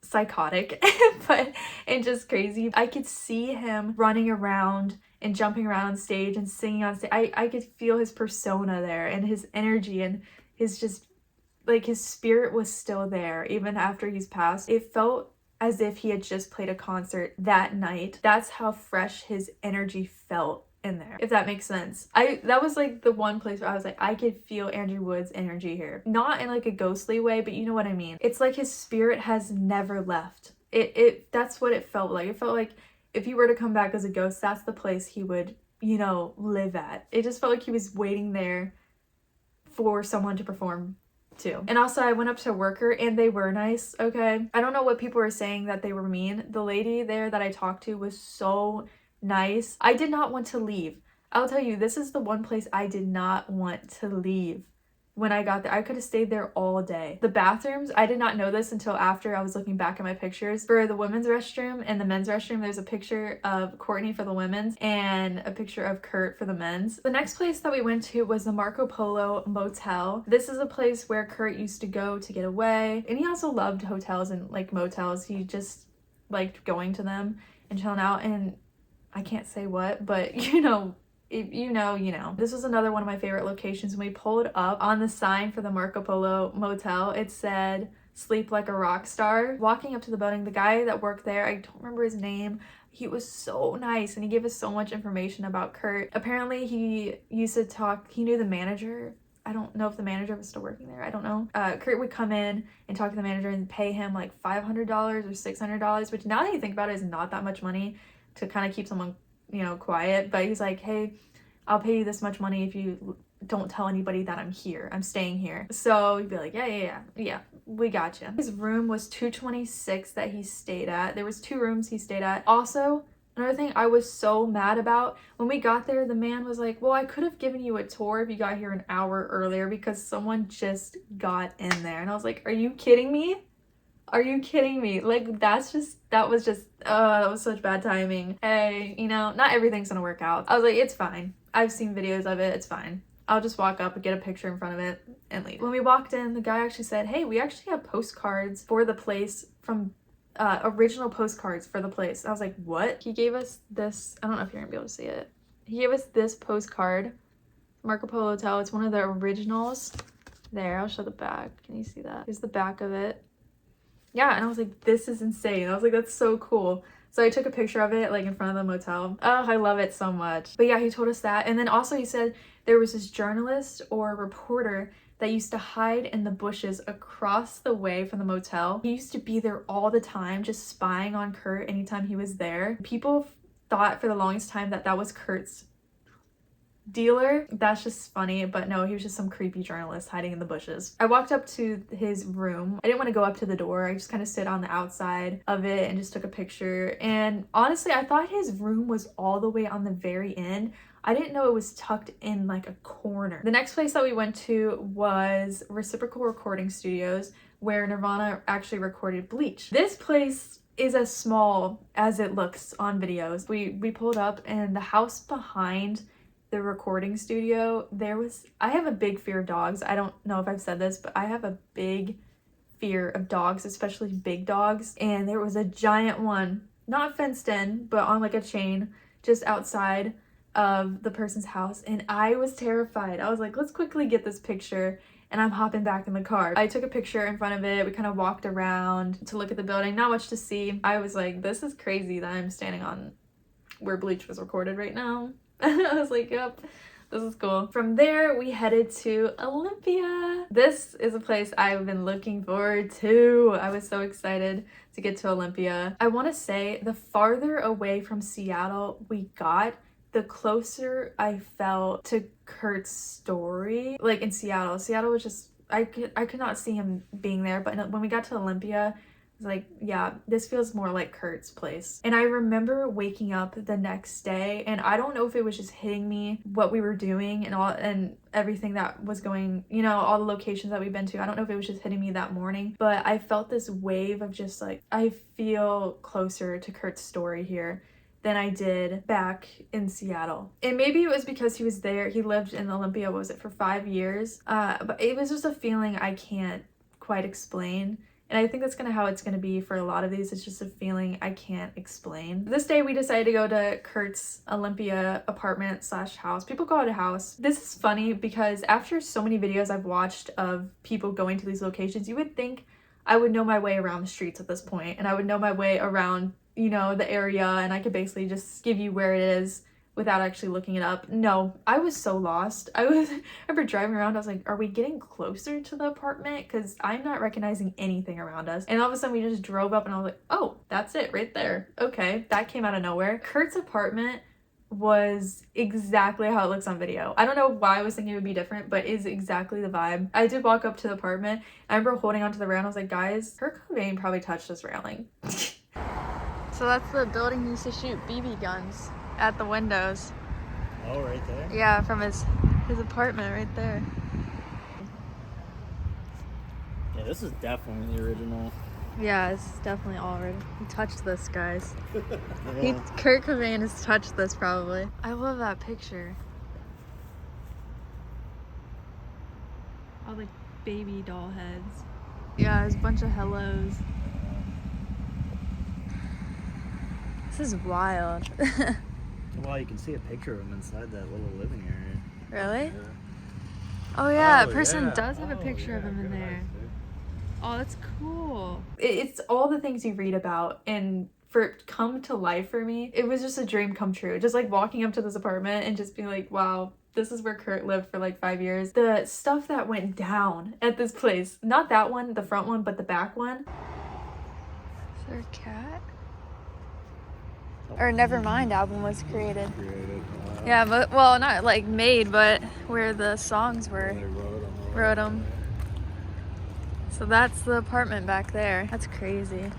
psychotic and just crazy. I could see him running around and jumping around on stage and singing on stage. I could feel his persona there and his energy and his just like his spirit was still there even after he's passed. It felt as if he had just played a concert that night. That's how fresh his energy felt in there, if that makes sense. That was like the one place where I was like, I could feel Andrew Wood's energy here. Not in like a ghostly way, but you know what I mean. It's like his spirit has never left. That's what it felt like. It felt like if he were to come back as a ghost, that's the place he would, live at. It just felt like he was waiting there for someone to perform too. And also I went up to a worker and they were nice, okay? I don't know what people were saying that they were mean. The lady there that I talked to was so nice. I did not want to leave. I'll tell you, this is the one place I did not want to leave. when I got there. I could have stayed there all day. The bathrooms, I did not know this until after I was looking back at my pictures. For the women's restroom and the men's restroom, there's a picture of Courtney for the women's and a picture of Kurt for the men's. The next place that we went to was the Marco Polo Motel. This is a place where Kurt used to go to get away, and he also loved hotels and like motels. He just liked going to them and chilling out, and I can't say what, but you know, if you know, you know. This was another one of my favorite locations. When we pulled up on the sign for the Marco Polo Motel, it said, "Sleep like a rock star." Walking up to the building, the guy that worked there, I don't remember his name, he was so nice and he gave us so much information about Kurt. Apparently he used to talk, he knew the manager. I don't know if the manager was still working there. I don't know. Kurt would come in and talk to the manager and pay him like $500 or $600, which now that you think about it is not that much money to kind of keep someone, you know, quiet. But he's like, "Hey, I'll pay you this much money if you don't tell anybody that I'm here. I'm staying here." So you'd be like, yeah, we got you. His room was 226 that he stayed at. There was 2 rooms he stayed at. Also, another thing I was so mad about, when we got there, the man was like, "Well, I could have given you a tour if you got here an hour earlier," because someone just got in there. And I was like, are you kidding me? Are you kidding me? Like, that was such bad timing. Hey, you know, not everything's gonna work out. I was like, it's fine. I've seen videos of it, it's fine. I'll just walk up and get a picture in front of it and leave. When we walked in, the guy actually said, "Hey, we actually have postcards for the place from original postcards for the place." I was like, what? He gave us this, I don't know if you're gonna be able to see it. He gave us this postcard, Marco Polo Hotel. It's one of the originals. There, I'll show the back. Can you see that? Here's the back of it. Yeah, and I was like, this is insane. I was like, that's so cool. So I took a picture of it like in front of the motel. Oh, I love it so much. But yeah, he told us that. And then also he said there was this journalist or reporter that used to hide in the bushes across the way from the motel. He used to be there all the time, just spying on Kurt anytime he was there. People thought for the longest time that that was Kurt's dealer. That's just funny, but no, he was just some creepy journalist hiding in the bushes. I walked up to his room. I didn't want to go up to the door. I just kind of stood on the outside of it and just took a picture. And honestly, I thought his room was all the way on the very end. I didn't know it was tucked in like a corner. The next place that we went to was Reciprocal Recording Studios, where Nirvana actually recorded Bleach. This place is as small as it looks on videos. We pulled up, and the house behind the recording studio, I have a big fear of dogs. I don't know if I've said this, but I have a big fear of dogs, especially big dogs. And there was a giant one, not fenced in, but on like a chain just outside of the person's house. And I was terrified. I was like, let's quickly get this picture. And I'm hopping back in the car. I took a picture in front of it. We kind of walked around to look at the building. Not much to see. I was like, this is crazy that I'm standing on where Bleach was recorded right now. I was like, yep, this is cool. From there, we headed to Olympia. This is a place I've been looking forward to. I was so excited to get to Olympia. I want to say the farther away from Seattle we got, the closer I felt to Kurt's story. Like in Seattle was just, I could not see him being there. But when we got to Olympia, like, yeah, this feels more like Kurt's place. And I remember waking up the next day, and I don't know if it was just hitting me what we were doing and everything that was going, you know, all the locations that we've been to. I don't know if it was just hitting me that morning, but I felt this wave of just like, I feel closer to Kurt's story here than I did back in Seattle. And maybe it was because he was there. He lived in Olympia, what was it, for 5 years? But it was just a feeling I can't quite explain. And I think that's kind of how it's going to be for a lot of these. It's just a feeling I can't explain. This day we decided to go to Kurt's Olympia apartment / house. People call it a house. This is funny because after so many videos I've watched of people going to these locations, you would think I would know my way around the streets at this point, and I would know my way around, you know, the area, and I could basically just give you where it is without actually looking it up. No, I was so lost. I remember driving around, I was like, are we getting closer to the apartment? Because I'm not recognizing anything around us. And all of a sudden we just drove up and I was like, oh, that's it right there. Okay, that came out of nowhere. Kurt's apartment was exactly how it looks on video. I don't know why I was thinking it would be different, but it is exactly the vibe. I did walk up to the apartment. I remember holding onto the railing. I was like, guys, Kurt Cobain probably touched this railing. So that's the building he used to shoot BB guns at the windows. Oh, right there? Yeah, from his apartment right there. Yeah, this is definitely the original. Yeah, it's definitely all right. He touched this, guys. Yeah. Kurt Cobain has touched this, probably. I love that picture. All like baby doll heads. Yeah, there's a bunch of hellos. This is wild. Well, you can see a picture of him inside that little living area. Really? Yeah. Oh yeah, Oh, a person yeah. does have a Oh, picture of yeah, him in good there. eyes, dude. Oh, that's cool. It's all the things you read about, and for it to come to life for me, it was just a dream come true. Just like walking up to this apartment and just being like, wow, this is where Kurt lived for like 5 years. The stuff that went down at this place, not that one, the front one, but the back one. Is there a cat? Or Nevermind album was created. Yeah, but, well, not like made, but where the songs were. Wrote them. So that's the apartment back there. That's crazy.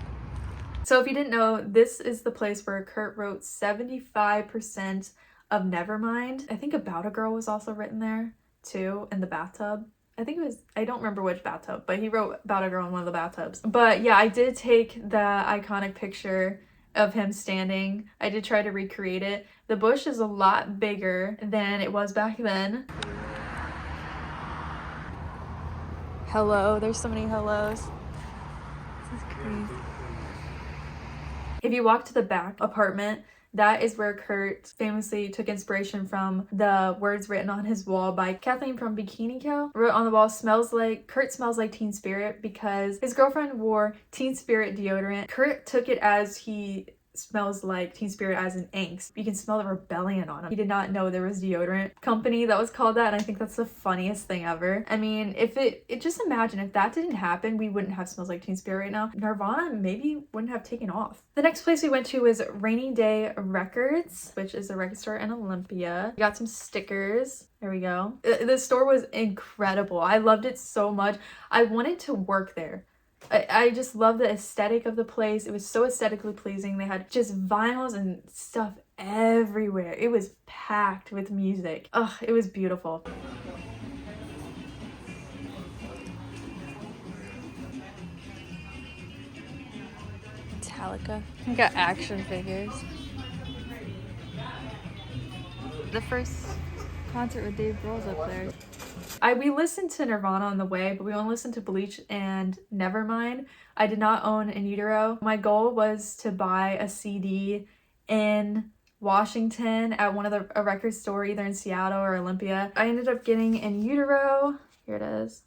So if you didn't know, this is the place where Kurt wrote 75% of Nevermind. I think About a Girl was also written there too, in the bathtub. I think it was, I don't remember which bathtub, but he wrote About a Girl in one of the bathtubs. But yeah, I did take the iconic picture of him standing. I did try to recreate it. The bush is a lot bigger than it was back then. Hello, there's so many hellos. This is crazy. If you walk to the back apartment, that is where Kurt famously took inspiration from the words written on his wall by Kathleen from Bikini Kill. Wrote on the wall, Kurt smells like Teen Spirit, because his girlfriend wore Teen Spirit deodorant. Kurt took it as he smells like Teen Spirit as an angst. You can smell the rebellion on him. He did not know there was deodorant company that was called that, and I think that's the funniest thing ever. I mean, if it just imagine if that didn't happen, we wouldn't have Smells Like Teen Spirit right now. Nirvana maybe wouldn't have taken off. The next place we went to was Rainy Day Records, which is a record store in Olympia. We got some stickers. There we go. The store was incredible. I loved it so much. I wanted to work there. I just love the aesthetic of the place. It was so aesthetically pleasing. They had just vinyls and stuff everywhere. It was packed with music. Ugh, it was beautiful. Metallica. We got action figures. The first concert with Dave Grohl's up there. We listened to Nirvana on the way, but we only listened to Bleach and Nevermind. I did not own In Utero. My goal was to buy a CD in Washington at one of a record store, either in Seattle or Olympia. I ended up getting In Utero. Here it is.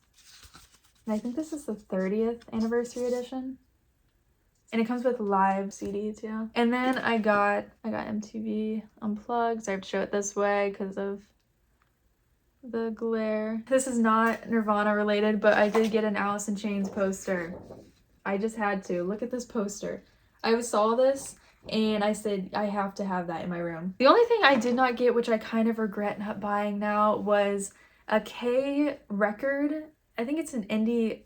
And I think this is the 30th anniversary edition. And it comes with live CDs, yeah. And then I got MTV Unplugged. So I have to show it this way because of the glare. This is not Nirvana related, but I did get an Alice in Chains poster. I just had to. Look at this poster. I saw this and I said I have to have that in my room. The only thing I did not get, which I kind of regret not buying now, was a K record. I think it's an indie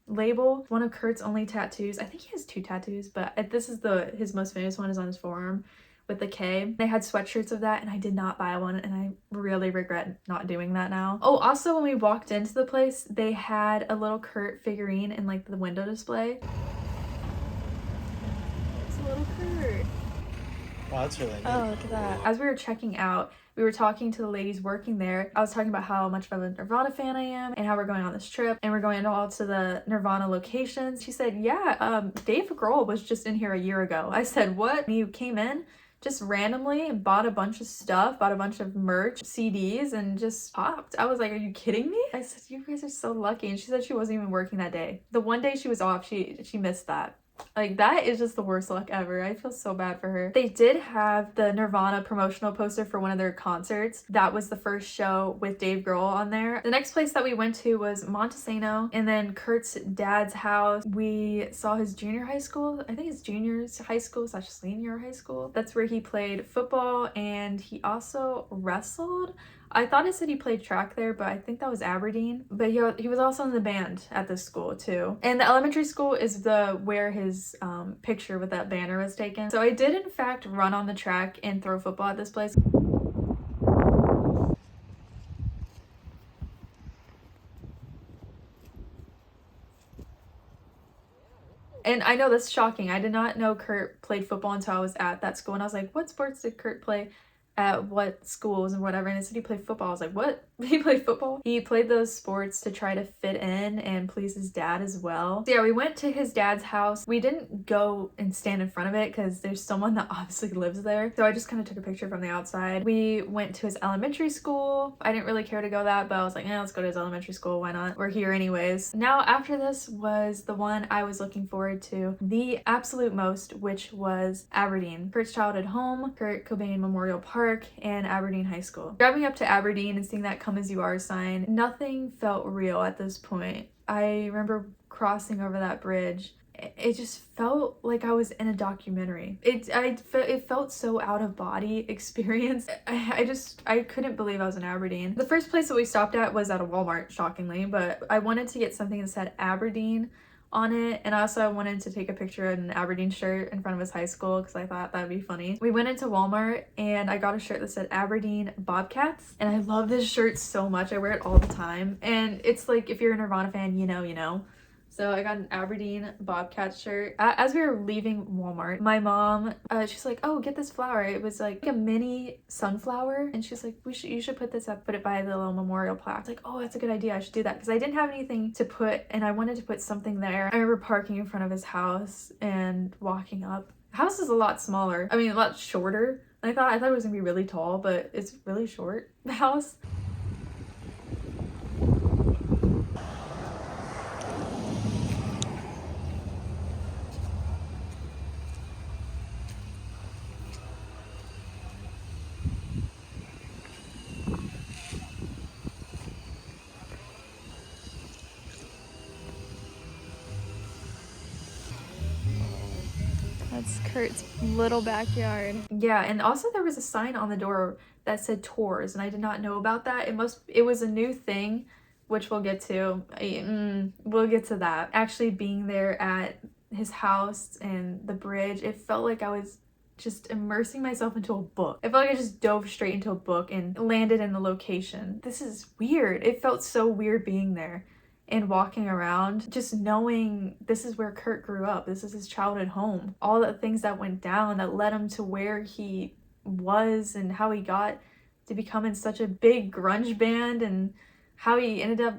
label. One of Kurt's only tattoos. I think he has 2 tattoos, but this is his most famous one is on his forearm with the K. They had sweatshirts of that and I did not buy one, and I really regret not doing that now. Oh, also when we walked into the place, they had a little Kurt figurine in like the window display. It's a little Kurt. Wow, that's really neat. Oh, look at that. As we were checking out, we were talking to the ladies working there. I was talking about how much of a Nirvana fan I am and how we're going on this trip and we're going all to the Nirvana locations. She said, yeah, Dave Grohl was just in here a year ago. I said, what? And you came in just randomly and bought a bunch of stuff, bought a bunch of merch, CDs, and just popped. I was like, are you kidding me? I said, you guys are so lucky. And she said she wasn't even working that day. The one day she was off, she missed that. Like, that is just the worst luck ever. I feel so bad for her. They did have the Nirvana promotional poster for one of their concerts. That was the first show with Dave Grohl on there. The next place that we went to was Montesano, and then Kurt's dad's house. We saw his junior high school. I think it's junior's high school / senior high school. That's where he played football, and he also wrestled. I thought it said he played track there, but I think that was Aberdeen. But he was also in the band at this school too. And the elementary school is where his picture with that banner was taken. So I did in fact run on the track and throw football at this place. And I know that's shocking. I did not know Kurt played football until I was at that school. And I was like, what sports did Kurt play at what schools and whatever? And it said he played football. I was like, what? He played football? He played those sports to try to fit in and please his dad as well. So yeah, we went to his dad's house. We didn't go and stand in front of it because there's someone that obviously lives there. So I just kind of took a picture from the outside. We went to his elementary school. I didn't really care to go that, but I was like, let's go to his elementary school. Why not? We're here anyways. Now after this was the one I was looking forward to the absolute most, which was Aberdeen. Kurt's childhood home, Kurt Cobain Memorial Park, and Aberdeen High School. Driving up to Aberdeen and seeing that "Come As You Are" sign, nothing felt real at this point. I remember crossing over that bridge. It just felt like I was in a documentary. It felt so out of body experience. I couldn't believe I was in Aberdeen. The first place that we stopped at was at a Walmart, shockingly, but I wanted to get something that said Aberdeen on it, and also I wanted to take a picture of an Aberdeen shirt in front of his high school because I thought that'd be funny. We went into Walmart and I got a shirt that said Aberdeen Bobcats, and I love this shirt so much. I wear it all the time, and it's like, if you're a Nirvana fan, you know. So I got an Aberdeen Bobcats shirt. As we were leaving Walmart, my mom, she's like, oh, get this flower. It was like a mini sunflower. And she's like, you should put this up, put it by the little memorial plaque. I was like, oh, that's a good idea. I should do that. Because I didn't have anything to put and I wanted to put something there. I remember parking in front of his house and walking up. The house is a lot smaller. I mean, a lot shorter. I thought it was gonna be really tall, but it's really short, the house. That's Kurt's little backyard. Yeah, and also there was a sign on the door that said tours, and I did not know about that. It was a new thing, which we'll get to. We'll get to that. Actually being there at his house and the bridge, it felt like I was just immersing myself into a book. I felt like I just dove straight into a book and landed in the location. This is weird. It felt so weird being there and walking around, just knowing this is where Kurt grew up. This is his childhood home. All the things that went down that led him to where he was and how he got to become in such a big grunge band and how he ended up,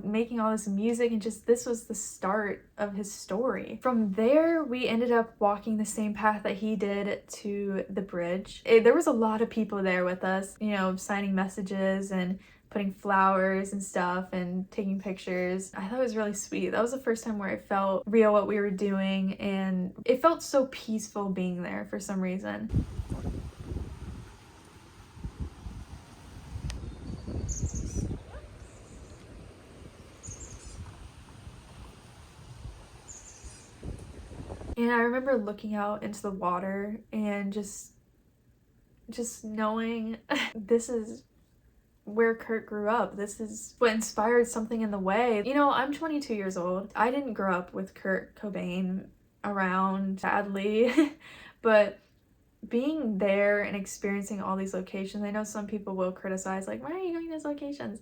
making all this music, and just this was the start of his story. From there, we ended up walking the same path that he did to the bridge. There was a lot of people there with us, signing messages and putting flowers and stuff and taking pictures. I thought it was really sweet. That was the first time where it felt real what we were doing, and it felt so peaceful being there for some reason. And I remember looking out into the water and just knowing this is where Kurt grew up. This is what inspired something in the way. I'm 22 years old. I didn't grow up with Kurt Cobain around, sadly, but being there and experiencing all these locations, I know some people will criticize, like, why are you going to these locations?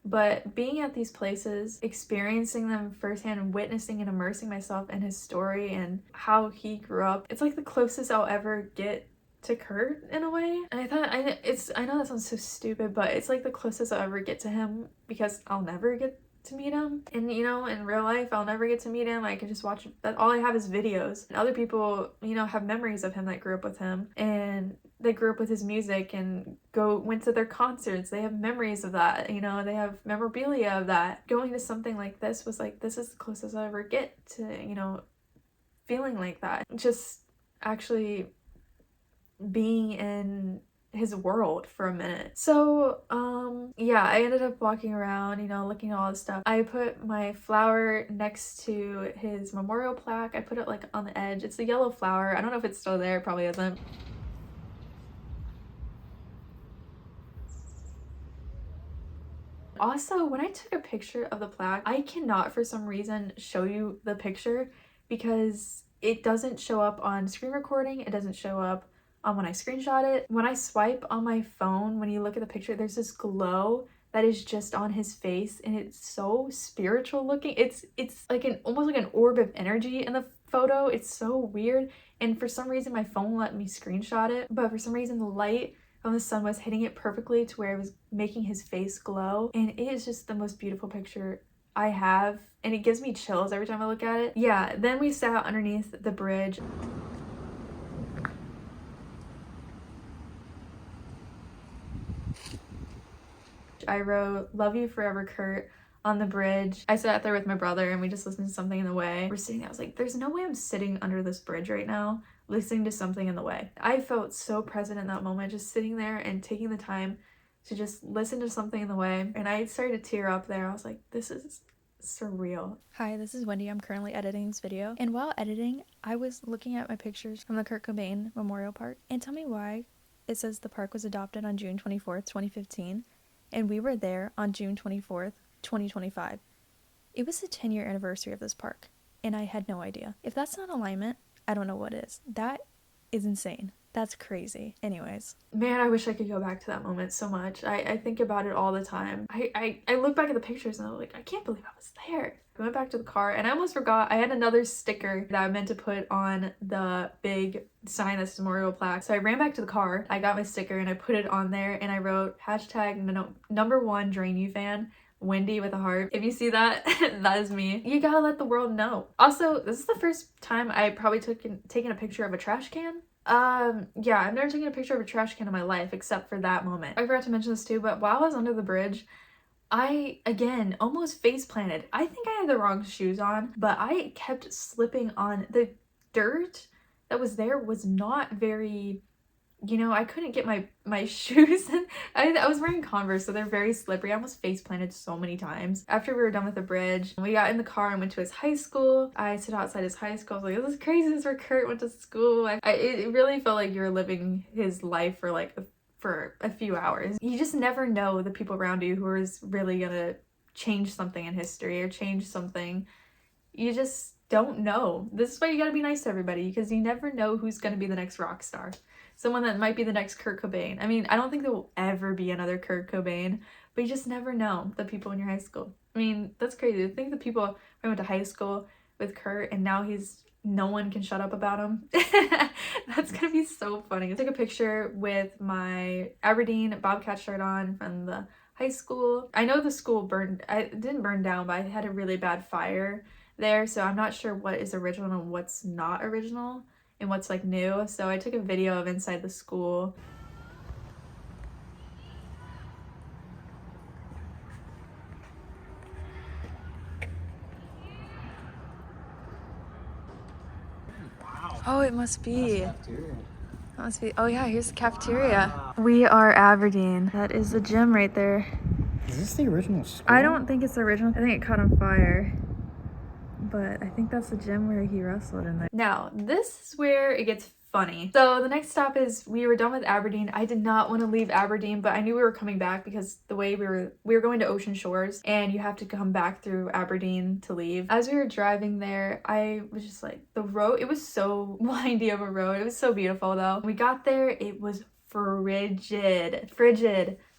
But being at these places, experiencing them firsthand and witnessing and immersing myself in his story and how he grew up, it's like the closest I'll ever get to Kurt in a way. And I know that sounds so stupid, but it's like the closest I'll ever get to him because I'll never get to meet him. And in real life, I'll never get to meet him. I can just watch that. All I have is videos. And other people, have memories of him that grew up with him and they grew up with his music and went to their concerts. They have memories of that. They have memorabilia of that. Going to something like this was like, this is the closest I'll ever get to, feeling like that. Just actually being in his world for a minute. So yeah, I ended up walking around, looking at all this stuff. I put my flower next to his memorial plaque. I put it like on the edge. It's a yellow flower. I don't know if it's still there. It probably isn't. Also, when I took a picture of the plaque, I cannot for some reason show you the picture because it doesn't show up on screen recording. It doesn't show up when I screenshot it. When I swipe on my phone, when you look at the picture, there's this glow that is just on his face and it's so spiritual looking. It's like almost like an orb of energy in the photo. It's so weird. And for some reason, my phone let me screenshot it. But for some reason, the light from the sun was hitting it perfectly to where it was making his face glow. And it is just the most beautiful picture I have. And it gives me chills every time I look at it. Yeah, then we sat underneath the bridge. I wrote, "Love you forever, Kurt," on the bridge. I sat there with my brother and we just listened to Something in the Way. We're sitting there, I was like, there's no way I'm sitting under this bridge right now listening to Something in the Way. I felt so present in that moment, just sitting there and taking the time to just listen to Something in the Way. And I started to tear up there. I was like, this is surreal. Hi, this is Wendy. I'm currently editing this video. And while editing, I was looking at my pictures from the Kurt Cobain Memorial Park. And tell me why it says the park was adopted on June 24th, 2015. And we were there on June 24th, 2025. It was the 10-year anniversary of this park, and I had no idea. If that's not alignment, I don't know what is. That is insane. That's crazy. Anyways. Man, I wish I could go back to that moment so much. I think about it all the time. I look back at the pictures and I'm like, I can't believe I was there. I went back to the car and I almost forgot I had another sticker that I meant to put on the big sign that's memorial plaque. So I ran back to the car, I got my sticker and I put it on there and I wrote #1 Drain You fan, Wendy with a heart. If you see that, that is me. You gotta let the world know. Also, this is the first time I probably taken a picture of a trash can. Yeah, I've never taken a picture of a trash can in my life except for that moment. I forgot to mention this too, but while I was under the bridge, I, again, almost face planted. I think I had the wrong shoes on, but I kept slipping on the dirt that was there was not very, you know, I couldn't get my shoes. I was wearing Converse, so they're very slippery. I almost face planted so many times. After we were done with the bridge, we got in the car and went to his high school. I stood outside his high school. I was like, this is crazy. This is where Kurt went to school. It really felt like you were living his life for like for a few hours. You just never know the people around you who is really gonna change something in history or change something. You just don't know. This is why you gotta be nice to everybody, because you never know who's gonna be the next rock star. Someone that might be the next Kurt Cobain. I mean, I don't think there will ever be another Kurt Cobain, but you just never know the people in your high school. I mean, that's crazy. I think the people I went to high school with Kurt and now no one can shut up about him. That's gonna be so funny. I took a picture with my Aberdeen Bobcat shirt on from the high school. I know the school it didn't burn down, but I had a really bad fire there, so I'm not sure what is original and what's not original and what's like new. So I took a video of inside the school. Oh, it must be. Oh yeah, here's the cafeteria. We are Aberdeen. That is the gym right there. Is this the original school? I don't think it's the original. I think it caught on fire. But I think that's the gym where he wrestled in there. Now, this is where it gets funny. So the next stop is, we were done with Aberdeen. I did not want to leave Aberdeen, but I knew we were coming back because the way we were going to Ocean Shores and you have to come back through Aberdeen to leave. As we were driving there, I was just like, the road, it was so windy of a road. It was so beautiful though. We got there, it was frigid,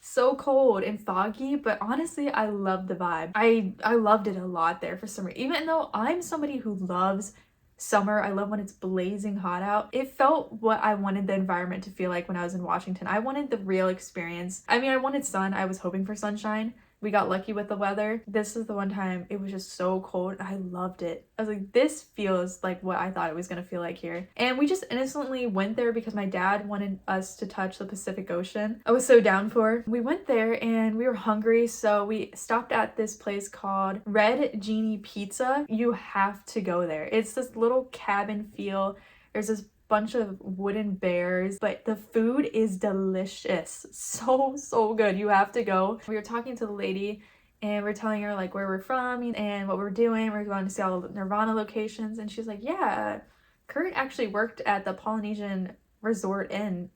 so cold and foggy, but honestly, I loved the vibe. I loved it a lot there for summer. Even though I'm somebody who loves summer, I love when it's blazing hot out. It felt what I wanted the environment to feel like when I was in Washington. I wanted the real experience. I mean, I wanted sun. I was hoping for sunshine. We got lucky with the weather. This is the one time it was just so cold. I loved it. I was like, this feels like what I thought it was gonna feel like here. And we just innocently went there because my dad wanted us to touch the Pacific Ocean. I was so down for it. We went there and we were hungry, so we stopped at this place called Red Genie Pizza. You have to go there. It's this little cabin feel. There's this bunch of wooden bears, but the food is delicious. So good. You have to go. We were talking to the lady and we're telling her like where we're from and what we're doing. We're going to see all the Nirvana locations, and she's like, yeah, Kurt actually worked at the Polynesian Resort Inn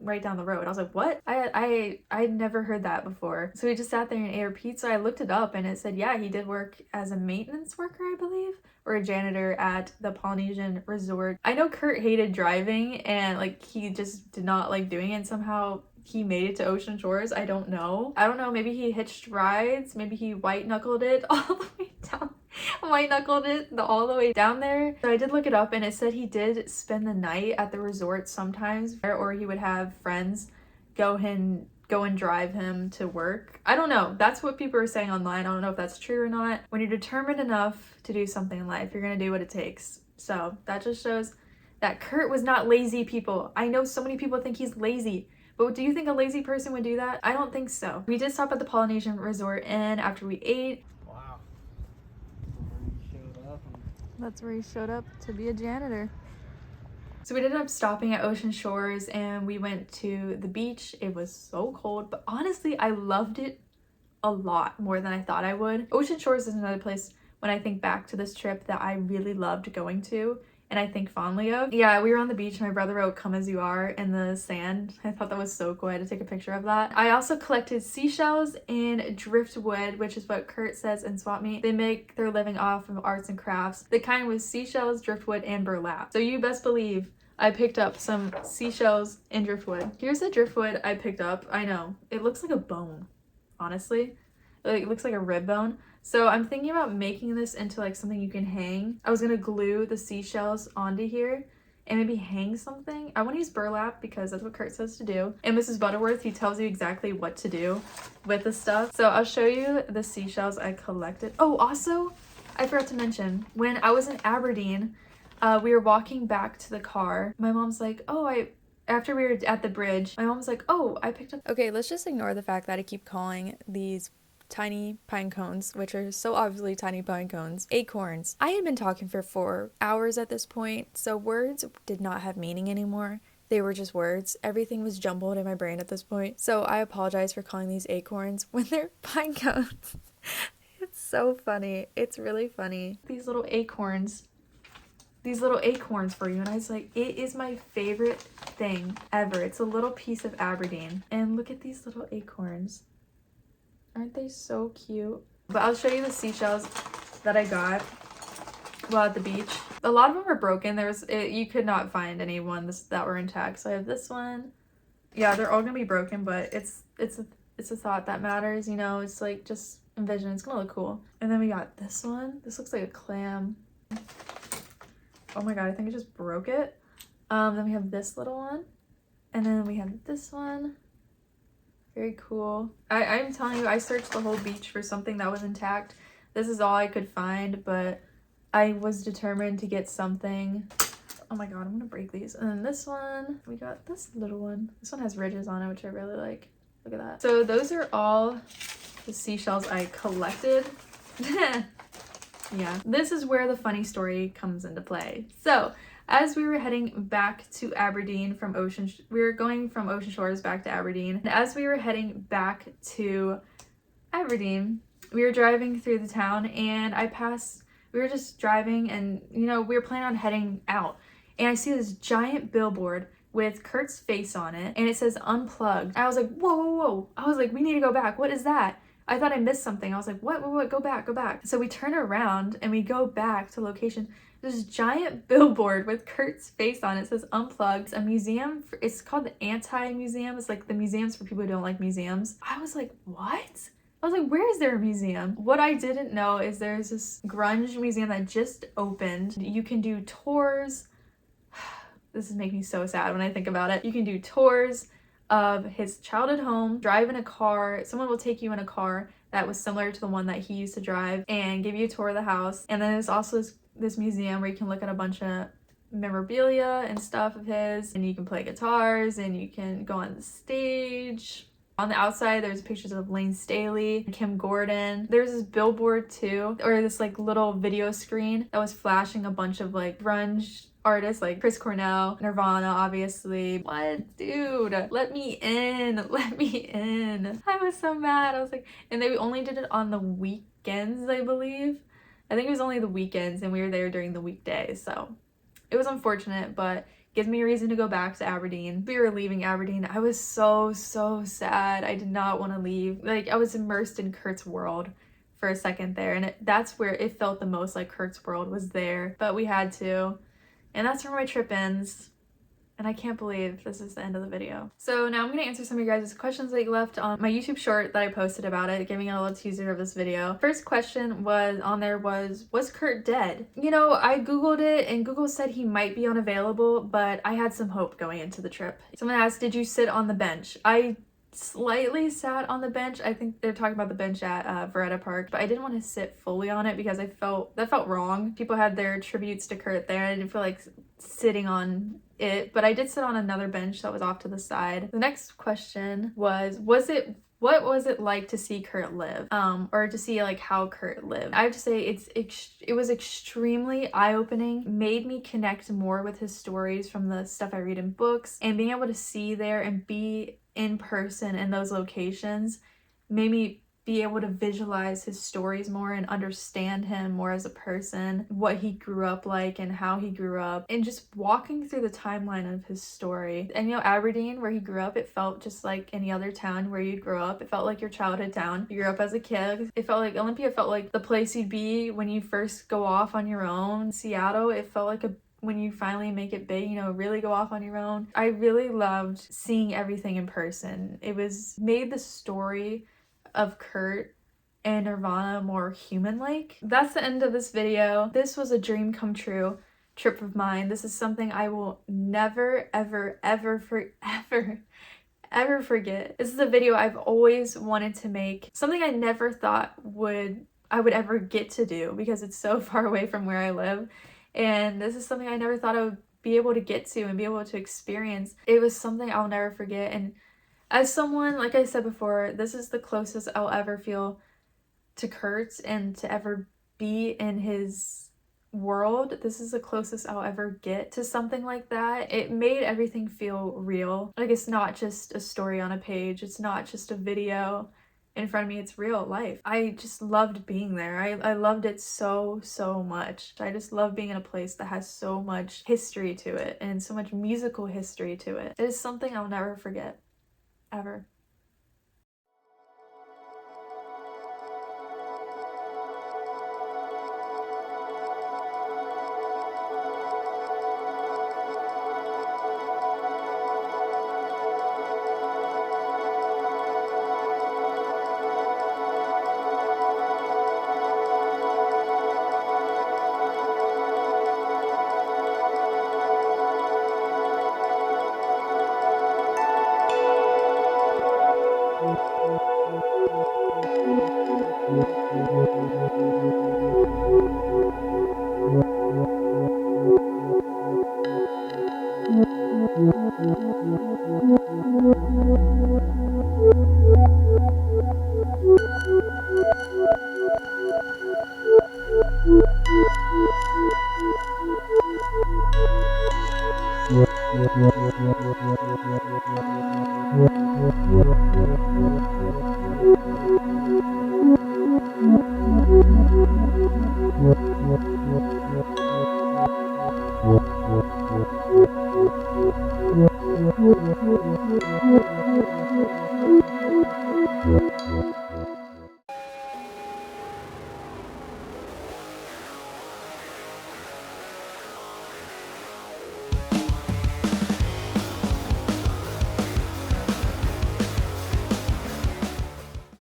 right down the road. I was like, what? I'd never heard that before. So we just sat there and ate our pizza. I looked it up and it said, yeah, he did work as a maintenance worker, I believe, or a janitor at the Polynesian Resort. I know Kurt hated driving and like he just did not like doing it. Somehow he made it to Ocean Shores. I don't know. Maybe he hitched rides. Maybe he white knuckled it all the way down. white knuckled it all the way down there. So I did look it up and it said he did spend the night at the resort sometimes, or he would have friends go and drive him to work. I don't know. That's what people are saying online. I don't know if that's true or not. When you're determined enough to do something in life, you're gonna do what it takes. So that just shows that Kurt was not lazy, people. I know so many people think he's lazy, but do you think a lazy person would do that? I don't think so. We did stop at the Polynesian Resort Inn after we ate. Wow. That's where he showed up to be a janitor. So we ended up stopping at Ocean Shores and we went to the beach. It was so cold, but honestly, I loved it a lot more than I thought I would. Ocean Shores is another place when I think back to this trip that I really loved going to and I think fondly of. Yeah, we were on the beach. My brother wrote "Come As You Are" in the sand. I thought that was so cool. I had to take a picture of that. I also collected seashells and driftwood, which is what Kurt says in Swap Meet. They make their living off of arts and crafts. The kind with seashells, driftwood, and burlap. So you best believe I picked up some seashells and driftwood. Here's the driftwood I picked up. I know, it looks like a bone, honestly. It looks like a rib bone. So I'm thinking about making this into like something you can hang. I was gonna glue the seashells onto here and maybe hang something. I want to use burlap because that's what Kurt says to do. And Mrs. Butterworth, he tells you exactly what to do with the stuff. So I'll show you the seashells I collected. Oh, also, I forgot to mention, when I was in Aberdeen, we were walking back to the car. My mom's like, after we were at the bridge, my mom's like, oh, I picked up. Okay, let's just ignore the fact that I keep calling these tiny pine cones, which are so obviously tiny pine cones, acorns. I had been talking for 4 hours at this point, so words did not have meaning anymore. They were just words. Everything was jumbled in my brain at this point. So I apologize for calling these acorns when they're pine cones. It's so funny. It's really funny. These little acorns for you, and I was like, it is my favorite thing ever. It's a little piece of Aberdeen, and look at these little acorns. Aren't they so cute? But I'll show you the seashells that I got while at the beach. A lot of them were broken. You could not find any ones that were intact. So I have this one. Yeah, they're all gonna be broken, but it's a thought that matters, you know. It's like, just envision, it's gonna look cool. And then we got this one. This looks like a clam. Oh my god, I think I just broke it. Then we have this little one. And then we have this one. Very cool. I'm telling you, I searched the whole beach for something that was intact. This is all I could find, but I was determined to get something. Oh my god, I'm gonna break these. And then this one, we got this little one. This one has ridges on it, which I really like. Look at that. So those are all the seashells I collected. Yeah, this is where the funny story comes into play. So as we were heading back to Aberdeen from we were going from Ocean Shores back to Aberdeen. And as we were heading back to Aberdeen, we were driving through the town and we were just driving and, you know, we were planning on heading out. And I see this giant billboard with Kurt's face on it and it says unplugged. I was like, whoa, whoa, whoa. I was like, we need to go back. What is that? I thought I missed something. I was like, what, go back, go back. So we turn around and we go back to location. This giant billboard with Kurt's face on it says unplugged. It's a museum. It's called the Anti-Museum. It's like the museums for people who don't like museums. I was like, what? I was like, where is there a museum? What I didn't know is there's this grunge museum that just opened. You can do tours. This is making me so sad when I think about it. You can do tours of his childhood home, drive in a car. Someone will take you in a car that was similar to the one that he used to drive and give you a tour of the house. And then there's also this museum where you can look at a bunch of memorabilia and stuff of his, and you can play guitars and you can go on the stage. On the outside, there's pictures of Lane Staley, Kim Gordon. There's this billboard too, or this like little video screen that was flashing a bunch of like grunge artists like Chris Cornell, Nirvana, obviously. What? Dude, let me in, let me in. I was so mad. I was like, and they only did it on the weekends, I believe. I think it was only the weekends and we were there during the weekdays. So it was unfortunate, but gives me a reason to go back to Aberdeen. We were leaving Aberdeen. I was so sad. I did not want to leave. Like, I was immersed in Kurt's world for a second there. And that's where it felt the most like Kurt's world was there. But we had to. And that's where my trip ends. And I can't believe this is the end of the video. So now I'm gonna answer some of your guys' questions that you left on my YouTube short that I posted about it, giving a little teaser of this video. First question was Kurt dead? You know, I Googled it and Google said he might be unavailable, but I had some hope going into the trip. Someone asked, did you sit on the bench? I slightly sat on the bench. I think they're talking about the bench at Veretta Park, but I didn't want to sit fully on it because that felt wrong. People had their tributes to Kurt there. I didn't feel like sitting on it, but I did sit on another bench that was off to the side. The next question was what was it like to see Kurt live? Or to see like how Kurt lived? I have to say it was extremely eye-opening, made me connect more with his stories from the stuff I read in books, and being able to see there and be in person in those locations made me be able to visualize his stories more and understand him more as a person, what he grew up like and how he grew up, and just walking through the timeline of his story. And you know, Aberdeen, where he grew up, it felt just like any other town where you'd grow up. It felt like your childhood town. You grew up as a kid. It felt like Olympia felt like the place you'd be when you first go off on your own. Seattle, it felt like when you finally make it big, you know, really go off on your own. I really loved seeing everything in person. It made the story of Kurt and Nirvana more human-like. That's the end of this video. This was a dream come true trip of mine. This is something I will never, ever, ever forget. This is a video I've always wanted to make. Something I never thought I would ever get to do because it's so far away from where I live. And this is something I never thought I would be able to get to and be able to experience. It was something I'll never forget. And as someone, like I said before, this is the closest I'll ever feel to Kurt and to ever be in his world. This is the closest I'll ever get to something like that. It made everything feel real. Like, it's not just a story on a page. It's not just a video in front of me. It's real life. I just loved being there. I loved it so much. I just love being in a place that has so much history to it and so much musical history to it. It is something I'll never forget, ever.